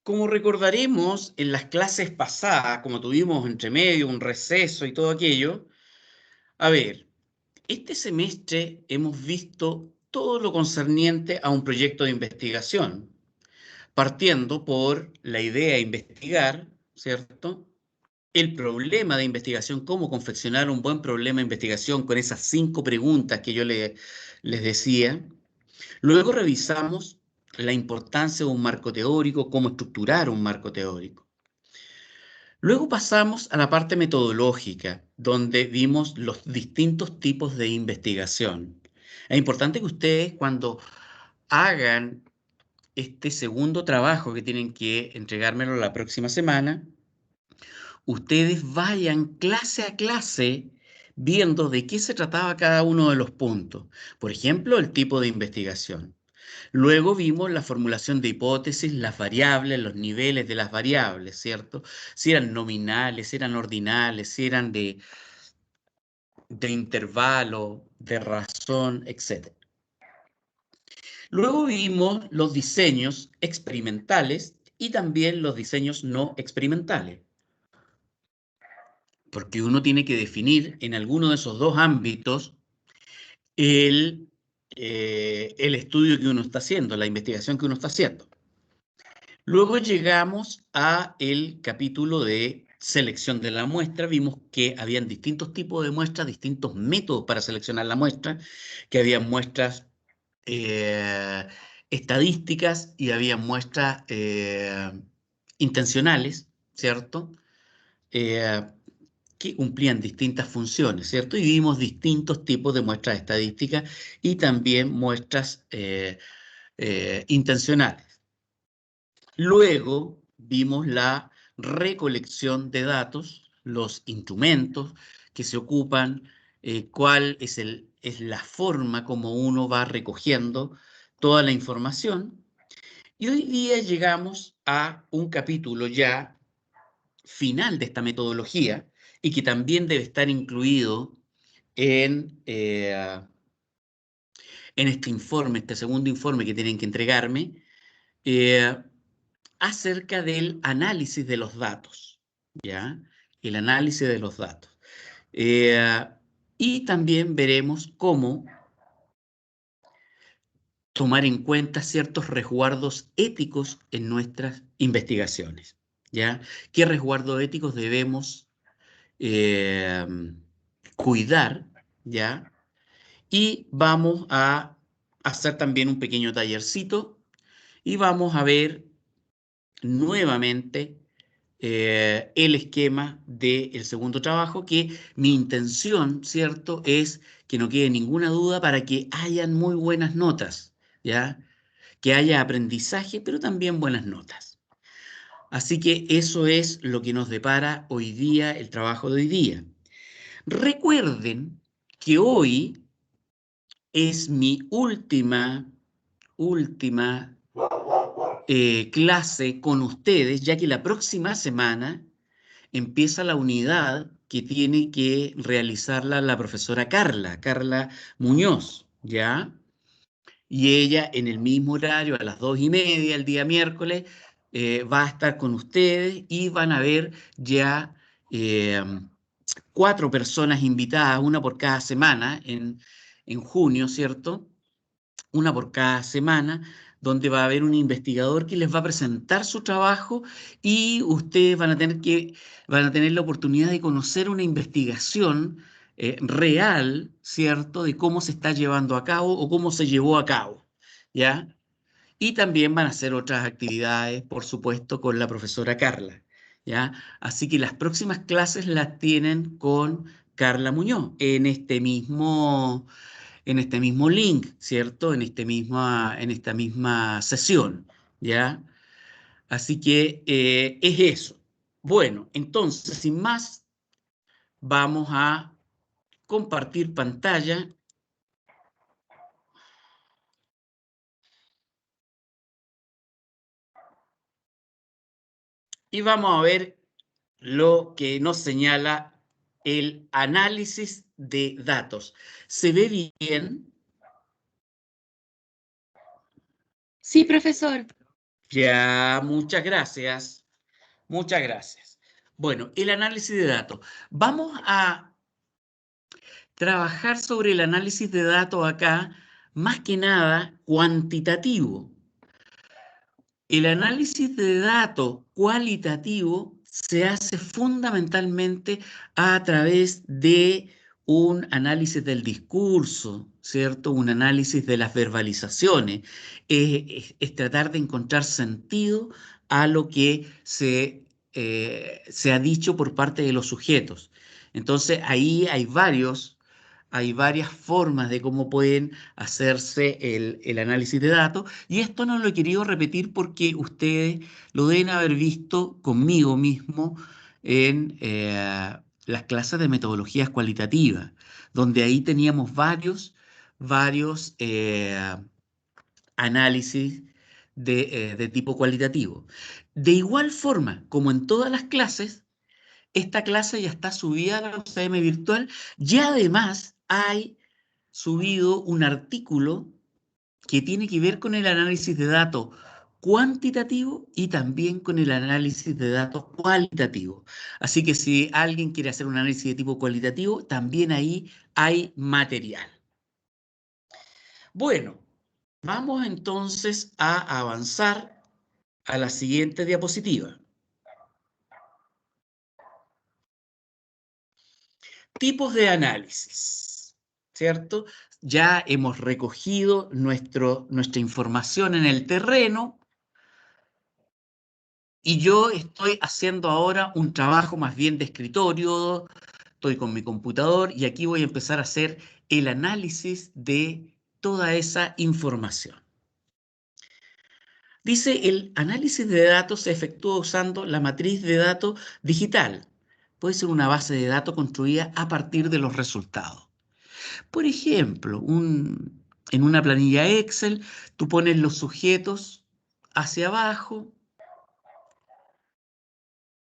Como recordaremos en las clases pasadas, como tuvimos entre medio un receso y todo aquello, a ver, este semestre hemos visto todo lo concerniente a un proyecto de investigación, partiendo por la idea de investigar, ¿cierto? El problema de investigación, cómo confeccionar un buen problema de investigación con esas 5 preguntas que yo les decía. Luego revisamos la importancia de un marco teórico, cómo estructurar un marco teórico. Luego pasamos a la parte metodológica, donde vimos los distintos tipos de investigación. Es importante que ustedes cuando hagan este segundo trabajo que tienen que entregármelo la próxima semana, ustedes vayan clase a clase viendo de qué se trataba cada uno de los puntos. Por ejemplo, el tipo de investigación. Luego vimos la formulación de hipótesis, las variables, los niveles de las variables, ¿cierto? Si eran nominales, si eran ordinales, si eran de intervalo, de razón, etc. Luego vimos los diseños experimentales y también los diseños no experimentales, porque uno tiene que definir en alguno de esos dos ámbitos el estudio que uno está haciendo, la investigación que uno está haciendo. Luego llegamos a el capítulo de selección de la muestra. Vimos que habían distintos tipos de muestras, distintos métodos para seleccionar la muestra, que había muestras eh, estadísticas y había muestras intencionales, ¿cierto? Eh, que cumplían distintas funciones, ¿cierto? Y vimos distintos tipos de muestras estadísticas y también muestras intencionales. Luego vimos la recolección de datos, los instrumentos que se ocupan, cuál es la forma como uno va recogiendo toda la información. Y hoy día llegamos a un capítulo ya final de esta metodología y que también debe estar incluido en este informe, este segundo informe que tienen que entregarme, eh, acerca del análisis de los datos, ¿ya? El análisis de los datos. Eh, y también veremos cómo tomar en cuenta ciertos resguardos éticos en nuestras investigaciones, ¿ya? ¿Qué resguardos éticos debemos eh, cuidar, ¿ya? Y vamos a hacer también un pequeño tallercito y vamos a ver nuevamente el esquema del segundo trabajo, que mi intención, ¿cierto?, es que no quede ninguna duda para que hayan muy buenas notas, ¿ya? Que haya aprendizaje, pero también buenas notas. Así que eso es lo que nos depara hoy día, el trabajo de hoy día. Recuerden que hoy es mi última clase con ustedes, ya que la próxima semana empieza la unidad que tiene que realizarla la profesora Carla Muñoz, ¿ya? Y ella en el mismo horario, a las 2:30, el día miércoles, va a estar con ustedes y van a ver ya 4 personas invitadas, una por cada semana en junio, ¿cierto? Una por cada semana, donde va a haber un investigador que les va a presentar su trabajo y ustedes van a tener la oportunidad de conocer una investigación real, ¿cierto? De cómo se está llevando a cabo o cómo se llevó a cabo, ¿ya? Y también van a hacer otras actividades, por supuesto, con la profesora Carla, ¿ya? Así que las próximas clases las tienen con Carla Muñoz en este mismo link, ¿cierto? En esta misma sesión, ¿ya? Así que es eso. Bueno, entonces, sin más, vamos a compartir pantalla y vamos a ver lo que nos señala el análisis de datos. ¿Se ve bien? Sí, profesor. Ya, muchas gracias. Muchas gracias. Bueno, el análisis de datos. Vamos a trabajar sobre el análisis de datos acá, más que nada cuantitativo. El análisis de datos cualitativo se hace fundamentalmente a través de un análisis del discurso, ¿cierto? Un análisis de las verbalizaciones. Es tratar de encontrar sentido a lo que se ha dicho por parte de los sujetos. Entonces, ahí hay varias formas de cómo pueden hacerse el análisis de datos. Y esto no lo he querido repetir porque ustedes lo deben haber visto conmigo mismo en las clases de metodologías cualitativas, donde ahí teníamos varios análisis de tipo cualitativo. De igual forma, como en todas las clases, esta clase ya está subida a la UCM virtual y además hay subido un artículo que tiene que ver con el análisis de datos cuantitativo y también con el análisis de datos cualitativo. Así que si alguien quiere hacer un análisis de tipo cualitativo, también ahí hay material. Bueno, vamos entonces a avanzar a la siguiente diapositiva. Tipos de análisis, ¿cierto? Ya hemos recogido nuestra información en el terreno y yo estoy haciendo ahora un trabajo más bien de escritorio, estoy con mi computador y aquí voy a empezar a hacer el análisis de toda esa información. Dice, el análisis de datos se efectúa usando la matriz de datos digital. Puede ser una base de datos construida a partir de los resultados. Por ejemplo, en una planilla Excel, tú pones los sujetos hacia abajo,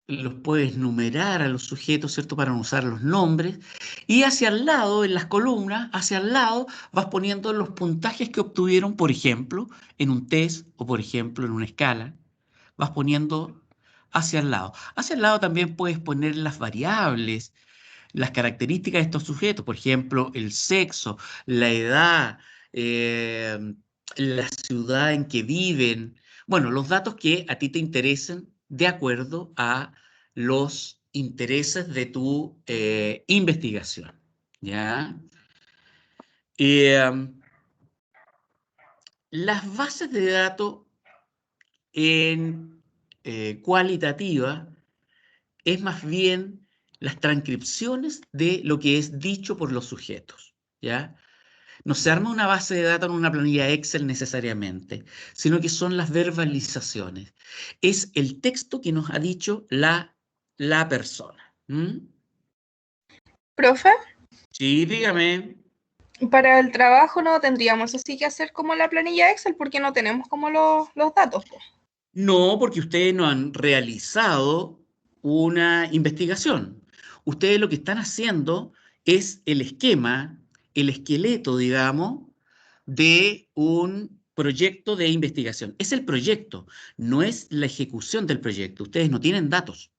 los puedes numerar a los sujetos, ¿cierto? Para no usar los nombres. Y hacia el lado, en las columnas, hacia el lado, vas poniendo los puntajes que obtuvieron, por ejemplo, en un test o, por ejemplo, en una escala. Vas poniendo hacia el lado. Hacia el lado también puedes poner las variables, las características de estos sujetos, por ejemplo, el sexo, la edad, eh, la ciudad en que viven, bueno, los datos que a ti te interesen de acuerdo a los intereses de tu investigación, ¿ya? Eh, las bases de datos en cualitativa es más bien las transcripciones de lo que es dicho por los sujetos, ¿ya? No se arma una base de datos en una planilla Excel necesariamente, sino que son las verbalizaciones. Es el texto que nos ha dicho la persona. ¿Mm? Profe, Sí, dígame. para el trabajo no tendríamos así que hacer como la planilla Excel porque no tenemos como los datos, po. No, porque ustedes no han realizado una investigación. Ustedes lo que están haciendo es el esquema, el esqueleto, digamos, de un proyecto de investigación. Es el proyecto, no es la ejecución del proyecto. Ustedes no tienen datos.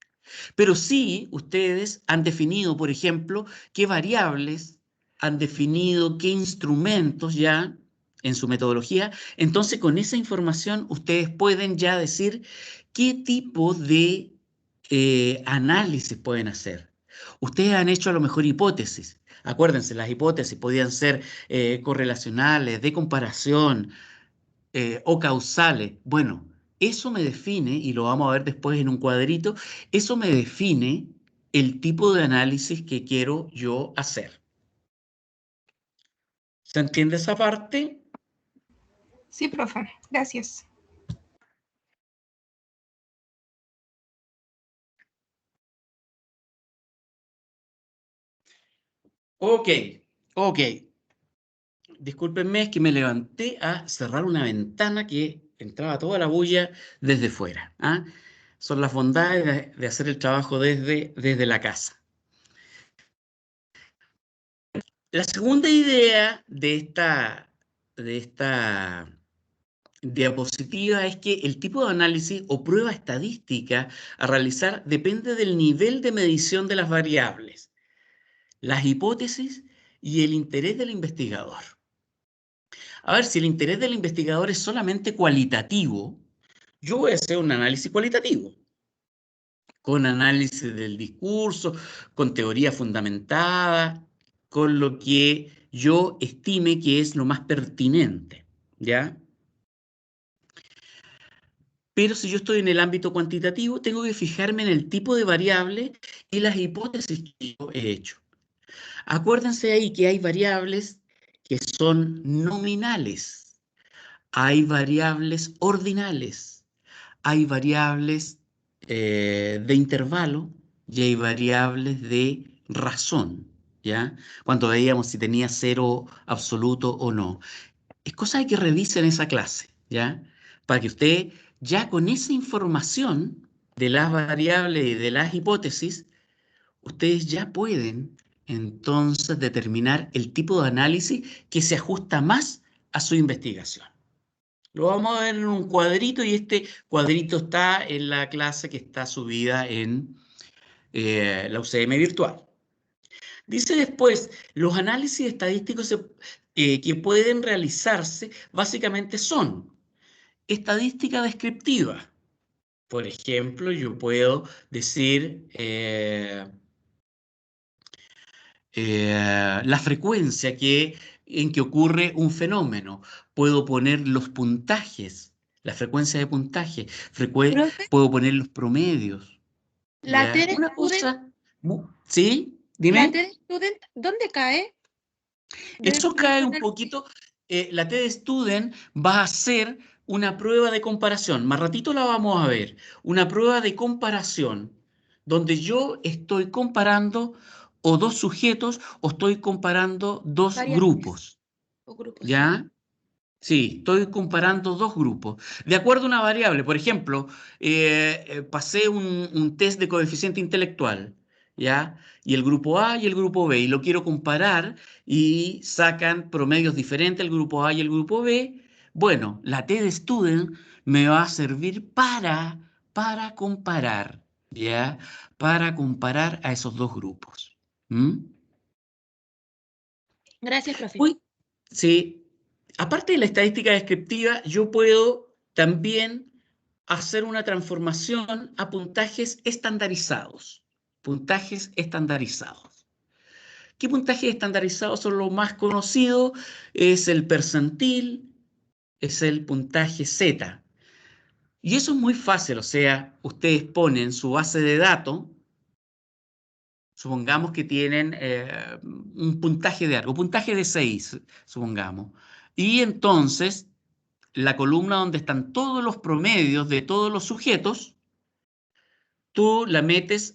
Pero sí, ustedes han definido, por ejemplo, qué variables, han definido qué instrumentos ya en su metodología. Entonces, con esa información, ustedes pueden ya decir qué tipo de análisis pueden hacer. Ustedes han hecho a lo mejor hipótesis. Acuérdense, las hipótesis podían ser correlacionales, de comparación, o causales. Bueno, eso me define, y lo vamos a ver después en un cuadrito, eso me define el tipo de análisis que quiero yo hacer. ¿Se entiende esa parte? Sí, profe, gracias. Ok, ok. Discúlpenme, es que me levanté a cerrar una ventana que entraba toda la bulla desde fuera. ¿Ah? Son las bondades de hacer el trabajo desde la casa. La segunda idea de esta diapositiva es que el tipo de análisis o prueba estadística a realizar depende del nivel de medición de las variables, las hipótesis y el interés del investigador. A ver, si el interés del investigador es solamente cualitativo, yo voy a hacer un análisis cualitativo, con análisis del discurso, con teoría fundamentada, con lo que yo estime que es lo más pertinente, ¿ya? Pero si yo estoy en el ámbito cuantitativo, tengo que fijarme en el tipo de variable y las hipótesis que yo he hecho. Acuérdense ahí que hay variables que son nominales, hay variables ordinales, hay variables de intervalo y hay variables de razón, ¿ya? Cuando veíamos si tenía cero absoluto o no. Es cosa de que revisen esa clase, ¿ya? Para que usted ya con esa información de las variables y de las hipótesis, ustedes ya pueden entonces determinar el tipo de análisis que se ajusta más a su investigación. Lo vamos a ver en un cuadrito y este cuadrito está en la clase que está subida en la UCM virtual. Dice después, los análisis estadísticos que pueden realizarse básicamente son estadística descriptiva. Por ejemplo, yo puedo decir la frecuencia en que ocurre un fenómeno. Puedo poner los puntajes, la frecuencia de puntaje. Profe, Puedo poner los promedios. la ¿Ya? TED Una Student, cosa, ¿sí? la Dime. TED Student, ¿dónde cae? Eso De cae ese un análisis. poquito. La TED Student va a ser una prueba de comparación. Más ratito la vamos a ver. Una prueba de comparación donde yo estoy comparando o dos sujetos o estoy comparando dos Variables grupos. o grupos, ¿sí? ¿Ya? Sí, estoy comparando dos grupos. De acuerdo a una variable, por ejemplo, pasé un test de coeficiente intelectual, ¿ya? Y el grupo A y el grupo B, y lo quiero comparar y sacan promedios diferentes el grupo A y el grupo B. Bueno, la TED Student me va a servir para comparar, ¿ya? Para comparar a esos dos grupos. ¿Mm? Gracias, profe. Uy, sí. Aparte de la estadística descriptiva, yo puedo también hacer una transformación a puntajes estandarizados. Puntajes estandarizados. ¿Qué puntajes estandarizados son los más conocidos? Es el percentil, es el puntaje Z. Y eso es muy fácil, o sea, ustedes ponen su base de datos, supongamos que tienen un puntaje de algo, puntaje de 6, supongamos. Y entonces la columna donde están todos los promedios de todos los sujetos, tú la metes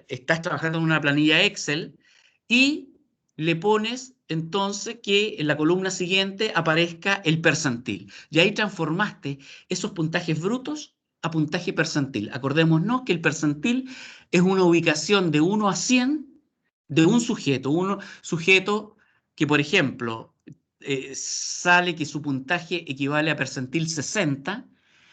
estás trabajando en una planilla Excel y le pones entonces que en la columna siguiente aparezca el percentil. Y ahí transformaste esos puntajes brutos a puntaje percentil. Acordémonos que el percentil es una ubicación de 1 a 100 de un sujeto. Un sujeto que, por ejemplo, sale que su puntaje equivale a percentil 60,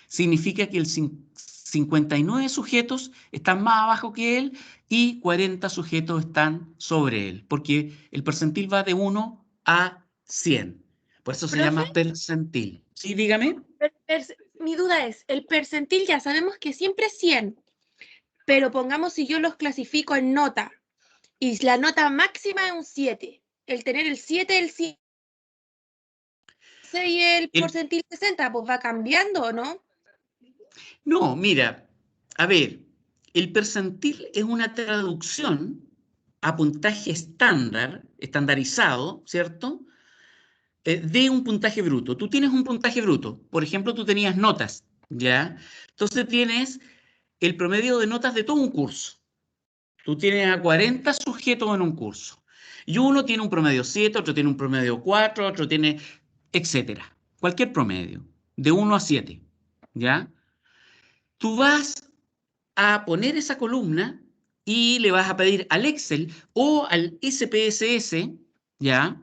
significa que 59 sujetos están más abajo que él y 40 sujetos están sobre él, porque el percentil va de 1 a 100. Por eso se Profe, llama percentil. ¿Sí, dígame? mi duda es, el percentil ya sabemos que siempre es 100, pero pongamos si yo los clasifico en nota y la nota máxima es un 7, el tener el 7, el 6 y el El- porcentil 60, pues va cambiando, ¿o no? no, mira, a ver, el percentil es una traducción a puntaje estándar, estandarizado, ¿cierto? De un puntaje bruto. Tú tienes un puntaje bruto. Por ejemplo, tú tenías notas, ¿ya? Entonces tienes el promedio de notas de todo un curso. Tú tienes a 40 sujetos en un curso. Y uno tiene un promedio 7, otro tiene un promedio 4, otro tiene, etcétera. Cualquier promedio, de 1 a 7, ¿ya? Tú vas a poner esa columna y le vas a pedir al Excel o al SPSS, ¿ya?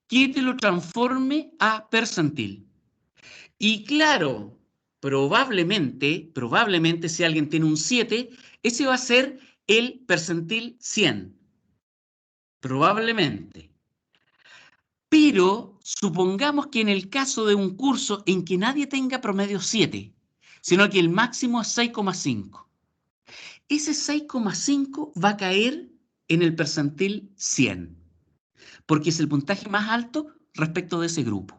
que te lo transforme a percentil. Y claro, probablemente si alguien tiene un 7, ese va a ser el percentil 100. Probablemente. Pero supongamos que en el caso de un curso en que nadie tenga promedio 7, sino que el máximo es 6,5. Ese 6,5 va a caer en el percentil 100, porque es el puntaje más alto respecto de ese grupo.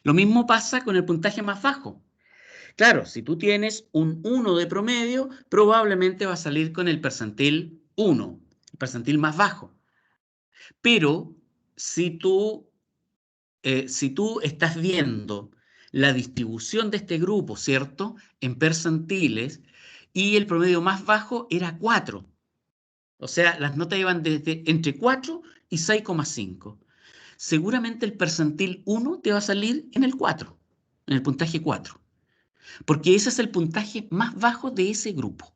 Lo mismo pasa con el puntaje más bajo. Claro, si tú tienes un 1 de promedio, probablemente va a salir con el percentil 1, el percentil más bajo. Pero si tú estás viendo la distribución de este grupo, ¿cierto? En percentiles, y el promedio más bajo era 4. O sea, las notas iban entre 4 y 6,5. Seguramente el percentil 1 te va a salir en el 4, en el puntaje 4. Porque ese es el puntaje más bajo de ese grupo,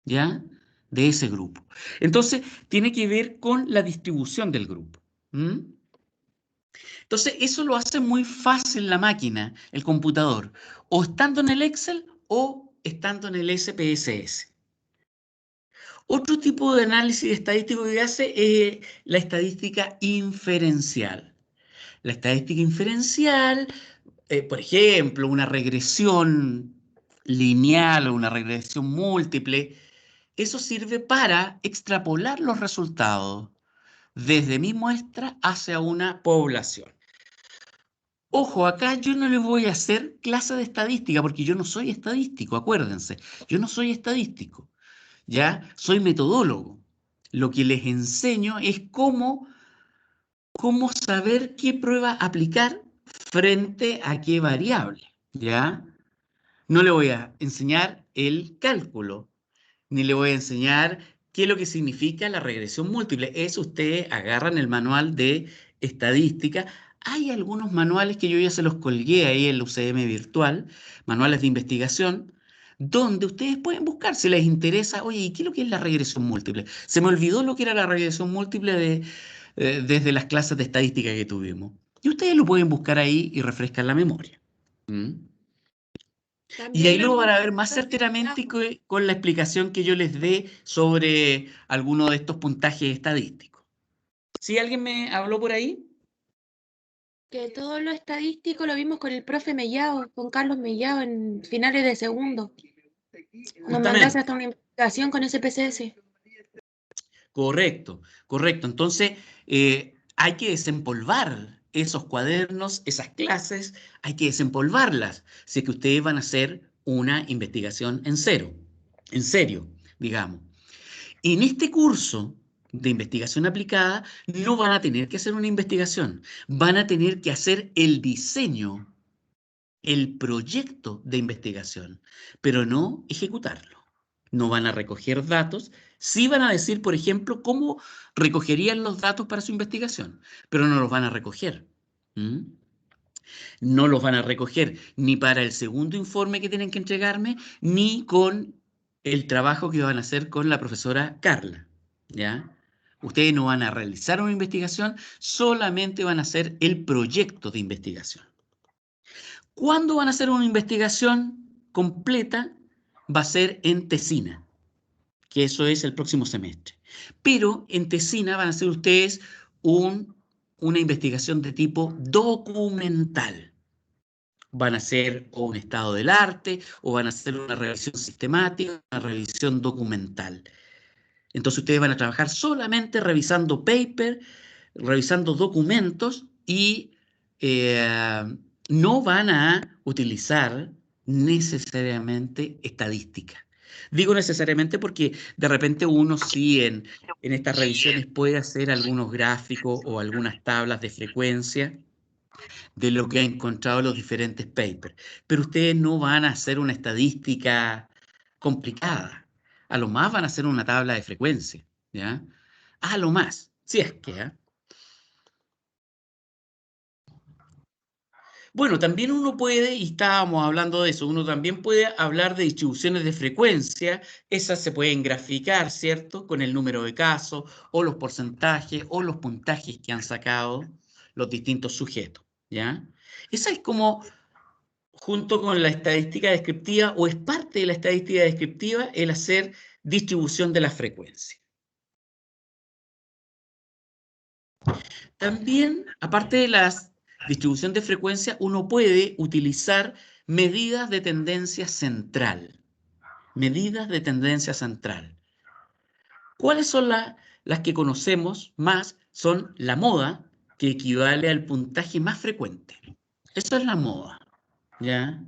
¿ya? De ese grupo. Entonces, tiene que ver con la distribución del grupo. ¿Mm? Entonces, eso lo hace muy fácil la máquina, el computador, o estando en el Excel o estando en el SPSS. Otro tipo de análisis estadístico que hace es la estadística inferencial. La estadística inferencial, por ejemplo, una regresión lineal o una regresión múltiple, eso sirve para extrapolar los resultados desde mi muestra hacia una población. Ojo, acá yo no les voy a hacer clase de estadística porque yo no soy estadístico, acuérdense, yo no soy estadístico, ¿ya? Soy metodólogo. Lo que les enseño es cómo saber qué prueba aplicar frente a qué variable, ¿ya? No le voy a enseñar el cálculo, ni le voy a enseñar qué es lo que significa la regresión múltiple. Eso ustedes agarran el manual de estadística. Hay algunos manuales que yo ya se los colgué ahí en la UCM virtual, manuales de investigación, donde ustedes pueden buscar si les interesa, oye, ¿y qué es lo que es la regresión múltiple? Se me olvidó lo que era la regresión múltiple desde las clases de estadística que tuvimos. Y ustedes lo pueden buscar ahí y refrescan la memoria. ¿Mm? Y ahí También lo lo van vimos a con ver el más profe certeramente Mellado, con la explicación que yo les dé sobre alguno de estos puntajes estadísticos. ¿Sí alguien me habló por ahí? que todo lo estadístico lo vimos con el profe Mellado, con Carlos Mellado en finales de segundo. Nos mandaste Justamente. hasta una investigación con SPSS. Correcto, correcto. Entonces, hay que desempolvar esos cuadernos, esas clases, hay que desempolvarlas si es que ustedes van a hacer una investigación en serio, digamos. En este curso de investigación aplicada no van a tener que hacer una investigación, van a tener que hacer el diseño, el proyecto de investigación, pero no ejecutarlo. No van a recoger datos, sí van a decir, por ejemplo, cómo recogerían los datos para su investigación, pero no los van a recoger. ¿Mm? No los van a recoger ni para el segundo informe que tienen que entregarme, ni con el trabajo que van a hacer con la profesora Carla, ¿ya? Ustedes no van a realizar una investigación, solamente van a hacer el proyecto de investigación. ¿Cuándo van a hacer una investigación completa? Va a ser en Tesina, que eso es el próximo semestre. Pero en Tesina van a hacer ustedes una investigación de tipo documental. Van a hacer o un estado del arte o van a hacer una revisión sistemática, una revisión documental. Entonces ustedes van a trabajar solamente revisando paper, revisando documentos y eh, no van a utilizar necesariamente estadística. Digo necesariamente porque de repente uno sí en estas revisiones puede hacer algunos gráficos o algunas tablas de frecuencia de lo que ha encontrado en los diferentes papers. Pero ustedes no van a hacer una estadística complicada. A lo más van a hacer una tabla de frecuencia, ¿ya? A lo más, si es que, ¿eh? Bueno, también uno puede, y estábamos hablando de eso, uno también puede hablar de distribuciones de frecuencia, esas se pueden graficar, ¿cierto? Con el número de casos, o los porcentajes, o los puntajes que han sacado, los distintos sujetos, ¿ya? Esa es como, junto con la estadística descriptiva, o es parte de la estadística descriptiva, el hacer distribución de la frecuencia. También, aparte de la distribución de frecuencia, uno puede utilizar medidas de tendencia central. Medidas de tendencia central. ¿Cuáles son las que conocemos más? Son la moda, que equivale al puntaje más frecuente. Eso es la moda, ¿ya?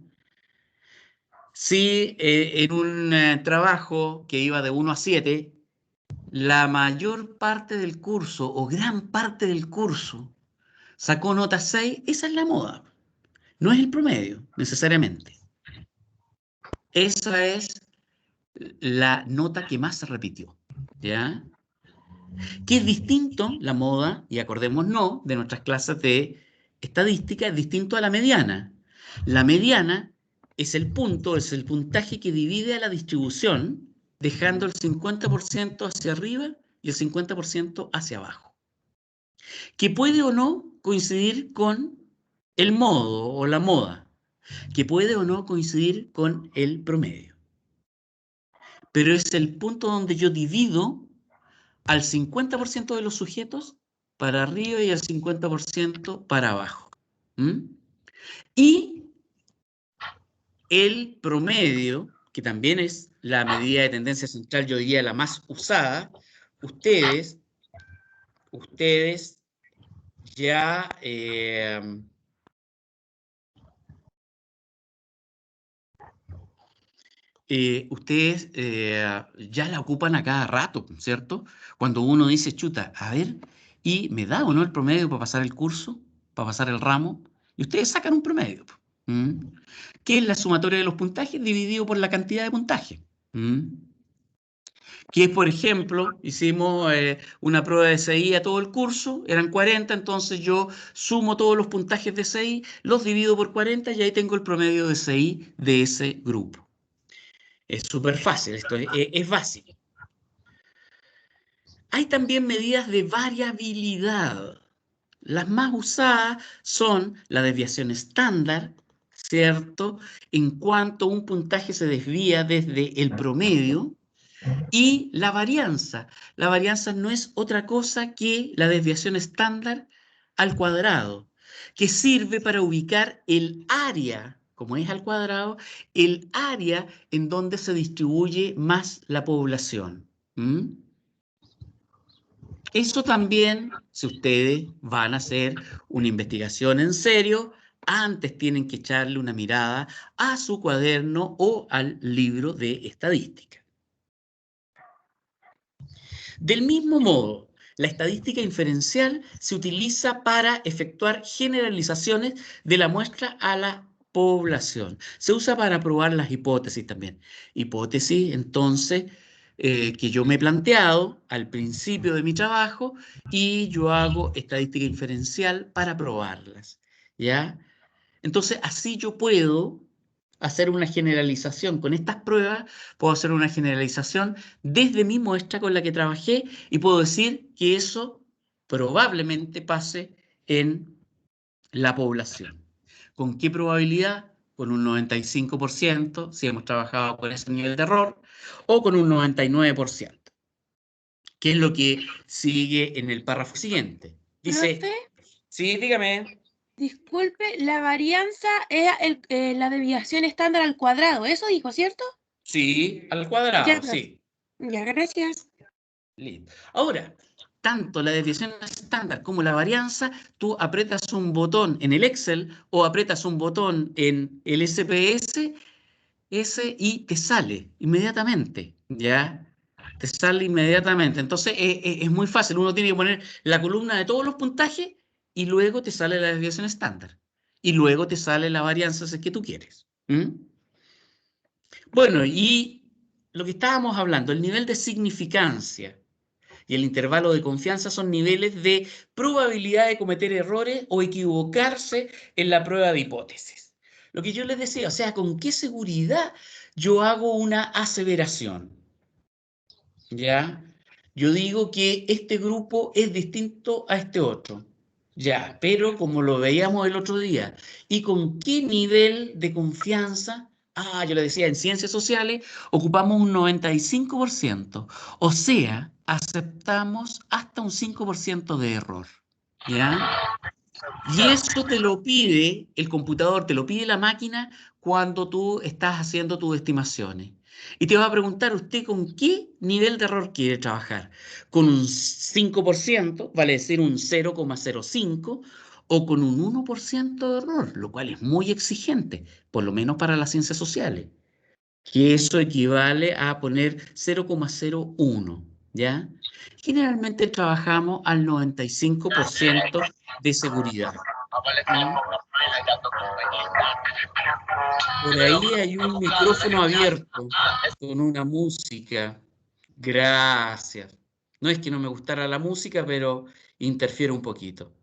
Si en un trabajo que iba de 1 a 7, la mayor parte del curso o gran parte del curso sacó nota 6, esa es la moda. No es el promedio, necesariamente. Esa es la nota que más se repitió, ¿ya? Que es distinto la moda, y acordémonos de nuestras clases de estadística, es distinto a la mediana. La mediana es el punto, es el puntaje que divide a la distribución, dejando el 50% hacia arriba y el 50% hacia abajo. Que puede o no coincidir con el modo o la moda, que puede o no coincidir con el promedio. Pero es el punto donde yo divido al 50% de los sujetos para arriba y al 50% para abajo. ¿Mm? Y el promedio, que también es la medida de tendencia central, yo diría la más usada, ustedes ya ya la ocupan a cada rato, ¿cierto? Cuando uno dice, chuta, a ver, ¿y me da o no el promedio para pasar el curso, para pasar el ramo? Y ustedes sacan un promedio, ¿m? Que es la sumatoria de los puntajes dividido por la cantidad de puntaje. Que es, por ejemplo, hicimos una prueba de CI a todo el curso, eran 40, entonces yo sumo todos los puntajes de CI, los divido por 40 y ahí tengo el promedio de CI de ese grupo. Es súper fácil, esto es básico. Hay también medidas de variabilidad. Las más usadas son la desviación estándar, ¿cierto? En cuanto un puntaje se desvía desde el promedio, y la varianza. La varianza no es otra cosa que la desviación estándar al cuadrado, que sirve para ubicar el área, como es al cuadrado, el área en donde se distribuye más la población. ¿Mm? Eso también, si ustedes van a hacer una investigación en serio, antes tienen que echarle una mirada a su cuaderno o al libro de estadística. Del mismo modo, la estadística inferencial se utiliza para efectuar generalizaciones de la muestra a la población. Se usa para probar las hipótesis también. Hipótesis, entonces, que yo me he planteado al principio de mi trabajo y yo hago estadística inferencial para probarlas, ¿ya? Entonces, así yo puedo hacer una generalización. Con estas pruebas puedo hacer una generalización desde mi muestra con la que trabajé y puedo decir que eso probablemente pase en la población. ¿Con qué probabilidad? Con un 95%, si hemos trabajado con ese nivel de error, o con un 99%, que es lo que sigue en el párrafo siguiente. Profe, Dice, sí, dígame. disculpe, la varianza es la desviación estándar al cuadrado. Eso dijo, ¿cierto? Sí, al Ya, cuadrado, profe. sí. Ya, gracias. Listo. Ahora, tanto la desviación estándar como la varianza, tú aprietas un botón en el Excel o aprietas un botón en el SPS y te sale inmediatamente, ¿ya? Te sale inmediatamente. Entonces, es muy fácil. Uno tiene que poner la columna de todos los puntajes y luego te sale la desviación estándar. Y luego te sale la varianza si es que tú quieres. ¿Mm? Bueno, y lo que estábamos hablando, el nivel de significancia y el intervalo de confianza son niveles de probabilidad de cometer errores o equivocarse en la prueba de hipótesis. Lo que yo les decía, o sea, ¿con qué seguridad yo hago una aseveración? ¿Ya? Yo digo que este grupo es distinto a este otro. Ya, pero como lo veíamos el otro día, ¿y con qué nivel de confianza? Ah, yo le decía, en ciencias sociales ocupamos un 95%, o sea, aceptamos hasta un 5% de error, ¿ya? Y eso te lo pide el computador, te lo pide la máquina cuando tú estás haciendo tus estimaciones. Y te va a preguntar usted con qué nivel de error quiere trabajar. ¿Con un 5%, vale decir un 0,05, o con un 1% de error, lo cual es muy exigente, por lo menos para las ciencias sociales, que eso equivale a poner 0,01, ¿ya? Generalmente trabajamos al 95% de seguridad. ¿Mm? Por ahí hay un micrófono abierto con una música. Gracias. No es que no me gustara la música, pero interfiere un poquito.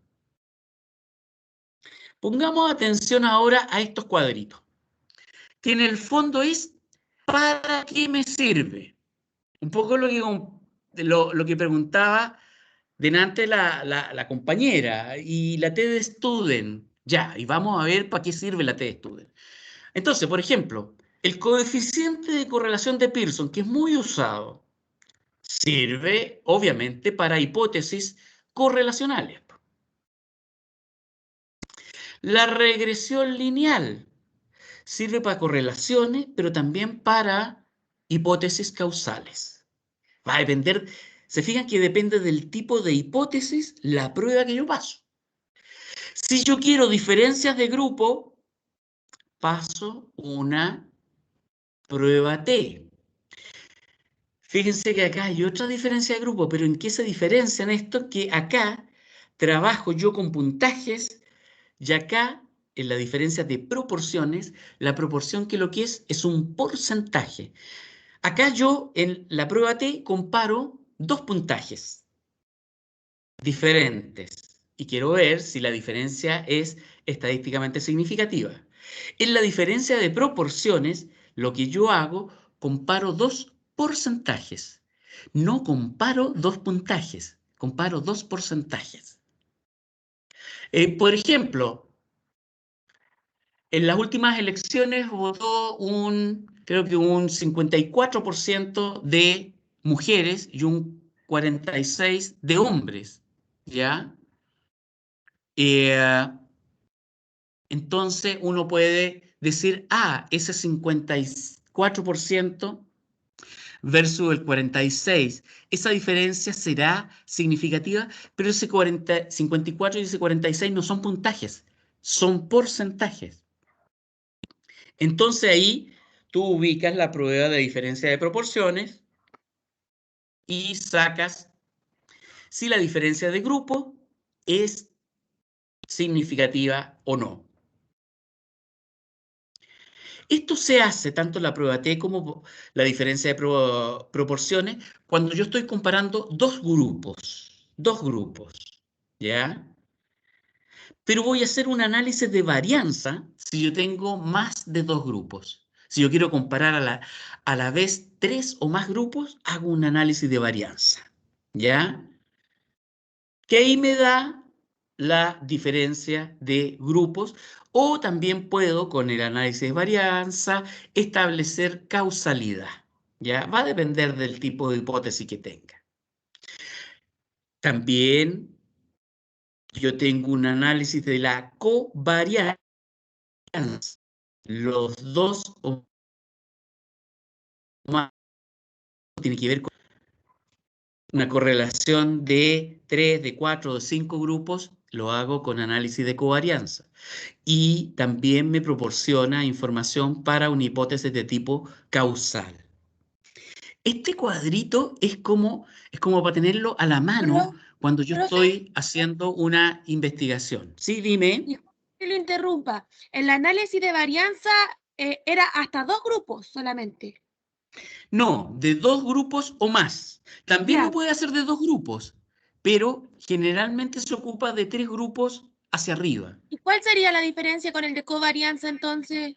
Pongamos atención ahora a estos cuadritos, que en el fondo es ¿para qué me sirve? Un poco lo que preguntaba delante la compañera y la TED Student. Ya, y vamos a ver para qué sirve la TED Student. Entonces, por ejemplo, el coeficiente de correlación de Pearson, que es muy usado, sirve obviamente para hipótesis correlacionales. La regresión lineal sirve para correlaciones, pero también para hipótesis causales. Va a depender, se fijan que depende del tipo de hipótesis la prueba que yo paso. Si yo quiero diferencias de grupo, paso una prueba T. Fíjense que acá hay otra diferencia de grupo, pero ¿en qué se diferencian esto? Que acá trabajo yo con puntajes y acá, en la diferencia de proporciones, la proporción que lo que es un porcentaje. Acá yo en la prueba T comparo dos puntajes diferentes y quiero ver si la diferencia es estadísticamente significativa. En la diferencia de proporciones, lo que yo hago, comparo dos porcentajes. No comparo dos puntajes, comparo dos porcentajes. Por ejemplo, en las últimas elecciones votó creo que un 54% de mujeres y un 46% de hombres, ¿ya? Eh, entonces uno puede decir, ese 54% versus el 46%, esa diferencia será significativa, pero ese 54 y ese 46 no son puntajes, son porcentajes. Entonces ahí tú ubicas la prueba de diferencia de proporciones y sacas si la diferencia de grupo es significativa o no. Esto se hace tanto en la prueba T como la diferencia de proporciones cuando yo estoy comparando dos grupos, ¿ya? Pero voy a hacer un análisis de varianza si yo tengo más de dos grupos. Si yo quiero comparar a la vez tres o más grupos, hago un análisis de varianza, ¿ya? Que ahí me da la diferencia de grupos, o también puedo, con el análisis de varianza, establecer causalidad, ¿ya? Va a depender del tipo de hipótesis que tenga. También yo tengo un análisis de la covarianza. Los dos o más tiene que ver con una correlación de 3, de 4, de 5 grupos, lo hago con análisis de covarianza. Y también me proporciona información para una hipótesis de tipo causal. Este cuadrito es como para tenerlo a la mano cuando yo Profe, estoy haciendo una investigación. Sí, dime. disculpe que lo interrumpa. El análisis de varianza era hasta dos grupos solamente. No, de dos grupos o más. También lo Ya. puede hacer de dos grupos, pero generalmente se ocupa de tres grupos hacia arriba. ¿Y cuál sería la diferencia con el de covarianza entonces?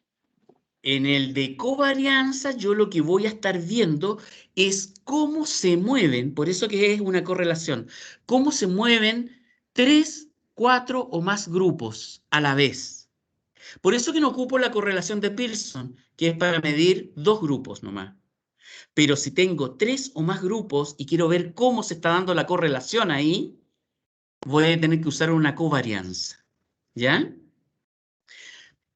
En el de covarianza, yo lo que voy a estar viendo es cómo se mueven, por eso que es una correlación, cómo se mueven tres, 4 o más grupos a la vez. Por eso que no ocupo la correlación de Pearson, que es para medir 2 grupos nomás. Pero si tengo 3 o más grupos y quiero ver cómo se está dando la correlación ahí, voy a tener que usar una covarianza. ¿Ya?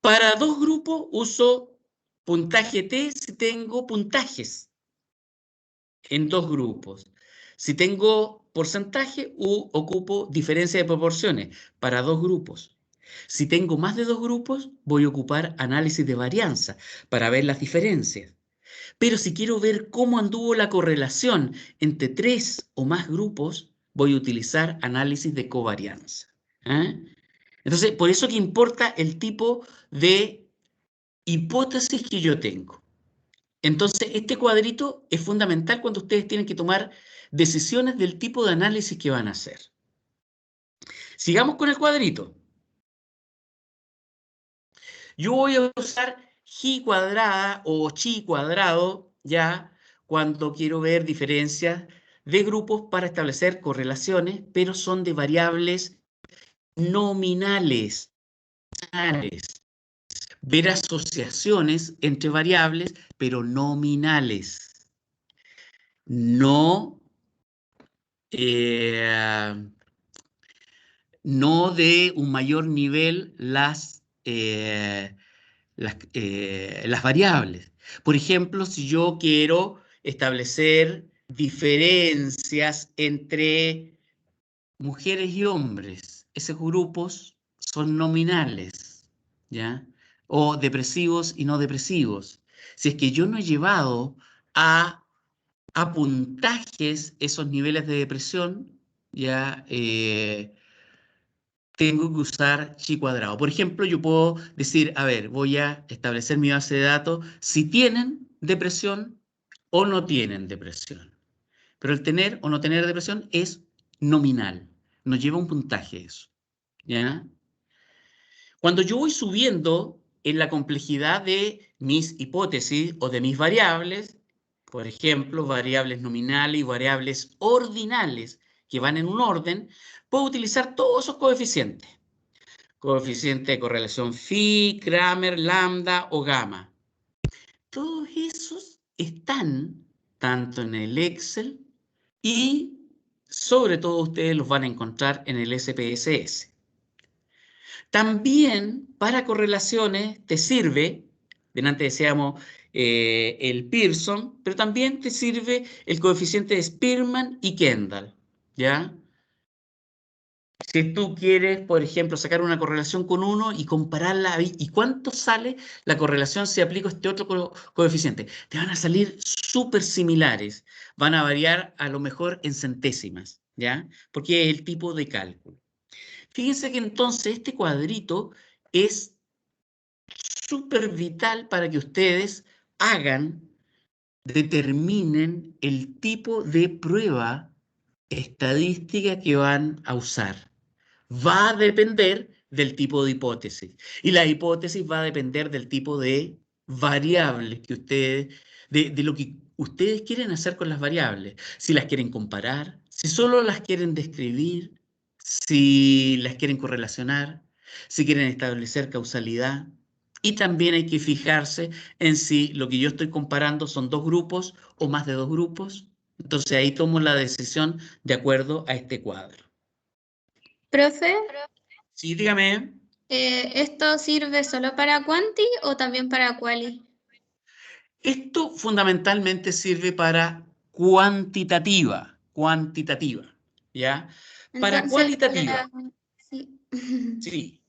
Para 2 grupos uso puntaje T si tengo puntajes en 2 grupos. Si tengo porcentaje, ocupo diferencia de proporciones para 2 grupos. Si tengo más de 2 grupos, voy a ocupar análisis de varianza para ver las diferencias. Pero si quiero ver cómo anduvo la correlación entre 3 o más grupos, voy a utilizar análisis de covarianza. ¿Ah? Entonces, por eso que importa el tipo de hipótesis que yo tengo. Entonces, este cuadrito es fundamental cuando ustedes tienen que tomar decisiones del tipo de análisis que van a hacer. Sigamos con el cuadrito. Yo voy a usar G cuadrada o chi cuadrado ya cuando quiero ver diferencias de grupos para establecer correlaciones, pero son de variables nominales. Ver asociaciones entre variables, pero nominales. No, eh, no de un mayor nivel las variables. Por ejemplo, si yo quiero establecer diferencias entre mujeres y hombres, esos grupos son nominales, ¿ya? O depresivos y no depresivos. Si es que yo no he llevado a puntajes esos niveles de depresión, ya tengo que usar chi cuadrado. Por ejemplo, yo puedo decir, a ver, voy a establecer mi base de datos si tienen depresión o no tienen depresión. Pero el tener o no tener depresión es nominal, no lleva un puntaje eso. ¿Ya? Cuando yo voy subiendo en la complejidad de mis hipótesis o de mis variables, por ejemplo, variables nominales y variables ordinales que van en un orden, puedo utilizar todos esos coeficientes. Coeficiente de correlación phi, Kramer, lambda o gamma. Todos esos están tanto en el Excel y sobre todo ustedes los van a encontrar en el SPSS. También para correlaciones te sirve, delante decíamos el Pearson, pero también te sirve el coeficiente de Spearman y Kendall, ¿ya? Si tú quieres, por ejemplo, sacar una correlación con uno y compararla, ¿y cuánto sale la correlación si aplico este otro coeficiente? Te van a salir súper similares, van a variar a lo mejor en centésimas, ¿ya? Porque es el tipo de cálculo. Fíjense que entonces este cuadrito es súper vital para que ustedes determinen el tipo de prueba estadística que van a usar. Va a depender del tipo de hipótesis. Y la hipótesis va a depender del tipo de variables que ustedes, de lo que ustedes quieren hacer con las variables. Si las quieren comparar, si solo las quieren describir, si las quieren correlacionar, si quieren establecer causalidad. Y también hay que fijarse en si lo que yo estoy comparando son 2 grupos o más de 2 grupos. Entonces ahí tomo la decisión de acuerdo a este cuadro. Profe, Sí, dígame. ¿esto sirve solo para Quanti o también para Quali? Esto fundamentalmente sirve para cuantitativa, ¿ya? Para Entonces, cualitativa, sí. sí.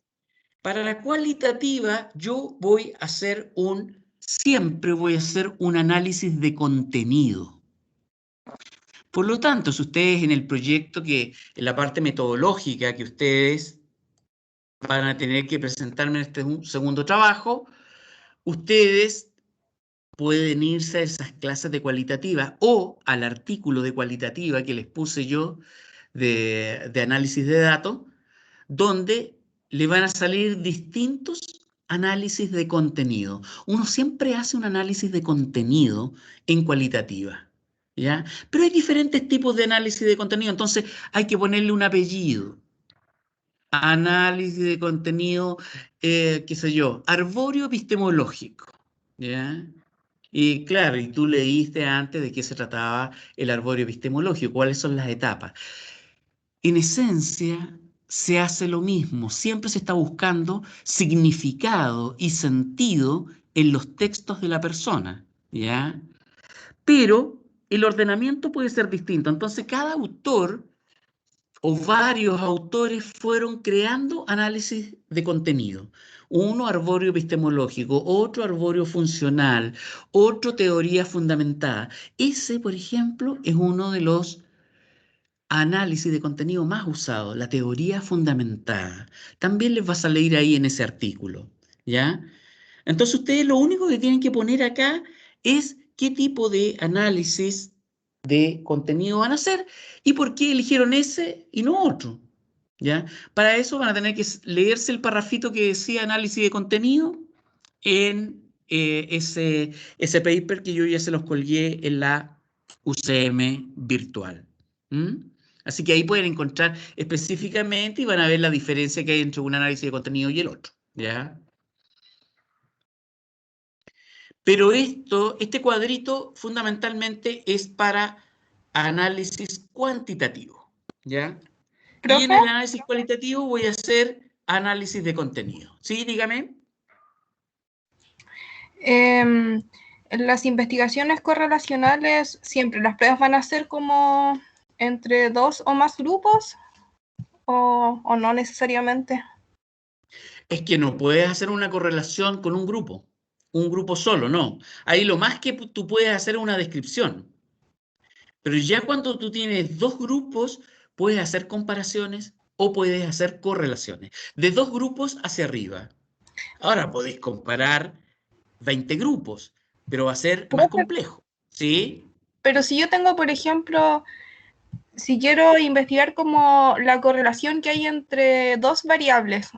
Para la cualitativa yo siempre voy a hacer un análisis de contenido. Por lo tanto, si ustedes en el proyecto en la parte metodológica que ustedes van a tener que presentarme en este segundo trabajo, ustedes pueden irse a esas clases de cualitativa o al artículo de cualitativa que les puse yo de análisis de datos, donde le van a salir distintos análisis de contenido. Uno siempre hace un análisis de contenido en cualitativa, ¿ya? Pero hay diferentes tipos de análisis de contenido, entonces hay que ponerle un apellido. análisis de contenido, qué sé yo, arbóreo epistemológico, ¿ya? Y claro, y tú leíste antes de qué se trataba el arbóreo epistemológico, cuáles son las etapas. En esencia, se hace lo mismo, siempre se está buscando significado y sentido en los textos de la persona, ¿ya? Pero el ordenamiento puede ser distinto, entonces cada autor o varios autores fueron creando análisis de contenido. Uno arbóreo epistemológico, otro arbóreo funcional, otro teoría fundamentada. Ese, por ejemplo, es uno de los análisis de contenido más usados, la teoría fundamentada. También les va a salir ahí en ese artículo, ¿ya? Entonces ustedes lo único que tienen que poner acá es qué tipo de análisis de contenido van a hacer y por qué eligieron ese y no otro, ¿ya? Para eso van a tener que leerse el parrafito que decía análisis de contenido en ese paper que yo ya se los colgué en la UCM virtual. ¿Mm? Así que ahí pueden encontrar específicamente y van a ver la diferencia que hay entre un análisis de contenido y el otro, ¿ya? Pero este cuadrito fundamentalmente es para análisis cuantitativo, ¿ya? Y en Profe, el análisis cualitativo voy a hacer análisis de contenido. ¿Sí? Dígame. en las investigaciones correlacionales siempre las pruebas van a ser como entre 2 o más grupos o no necesariamente. Es que no puedes hacer una correlación con un grupo solo, no. Ahí lo más que tú puedes hacer es una descripción. Pero ya cuando tú tienes dos grupos, puedes hacer comparaciones o puedes hacer correlaciones. De dos grupos hacia arriba. Ahora podéis comparar 20 grupos, pero va a ser más Profe, complejo. ¿Sí? pero si yo tengo, por ejemplo, si quiero investigar como la correlación que hay entre dos variables,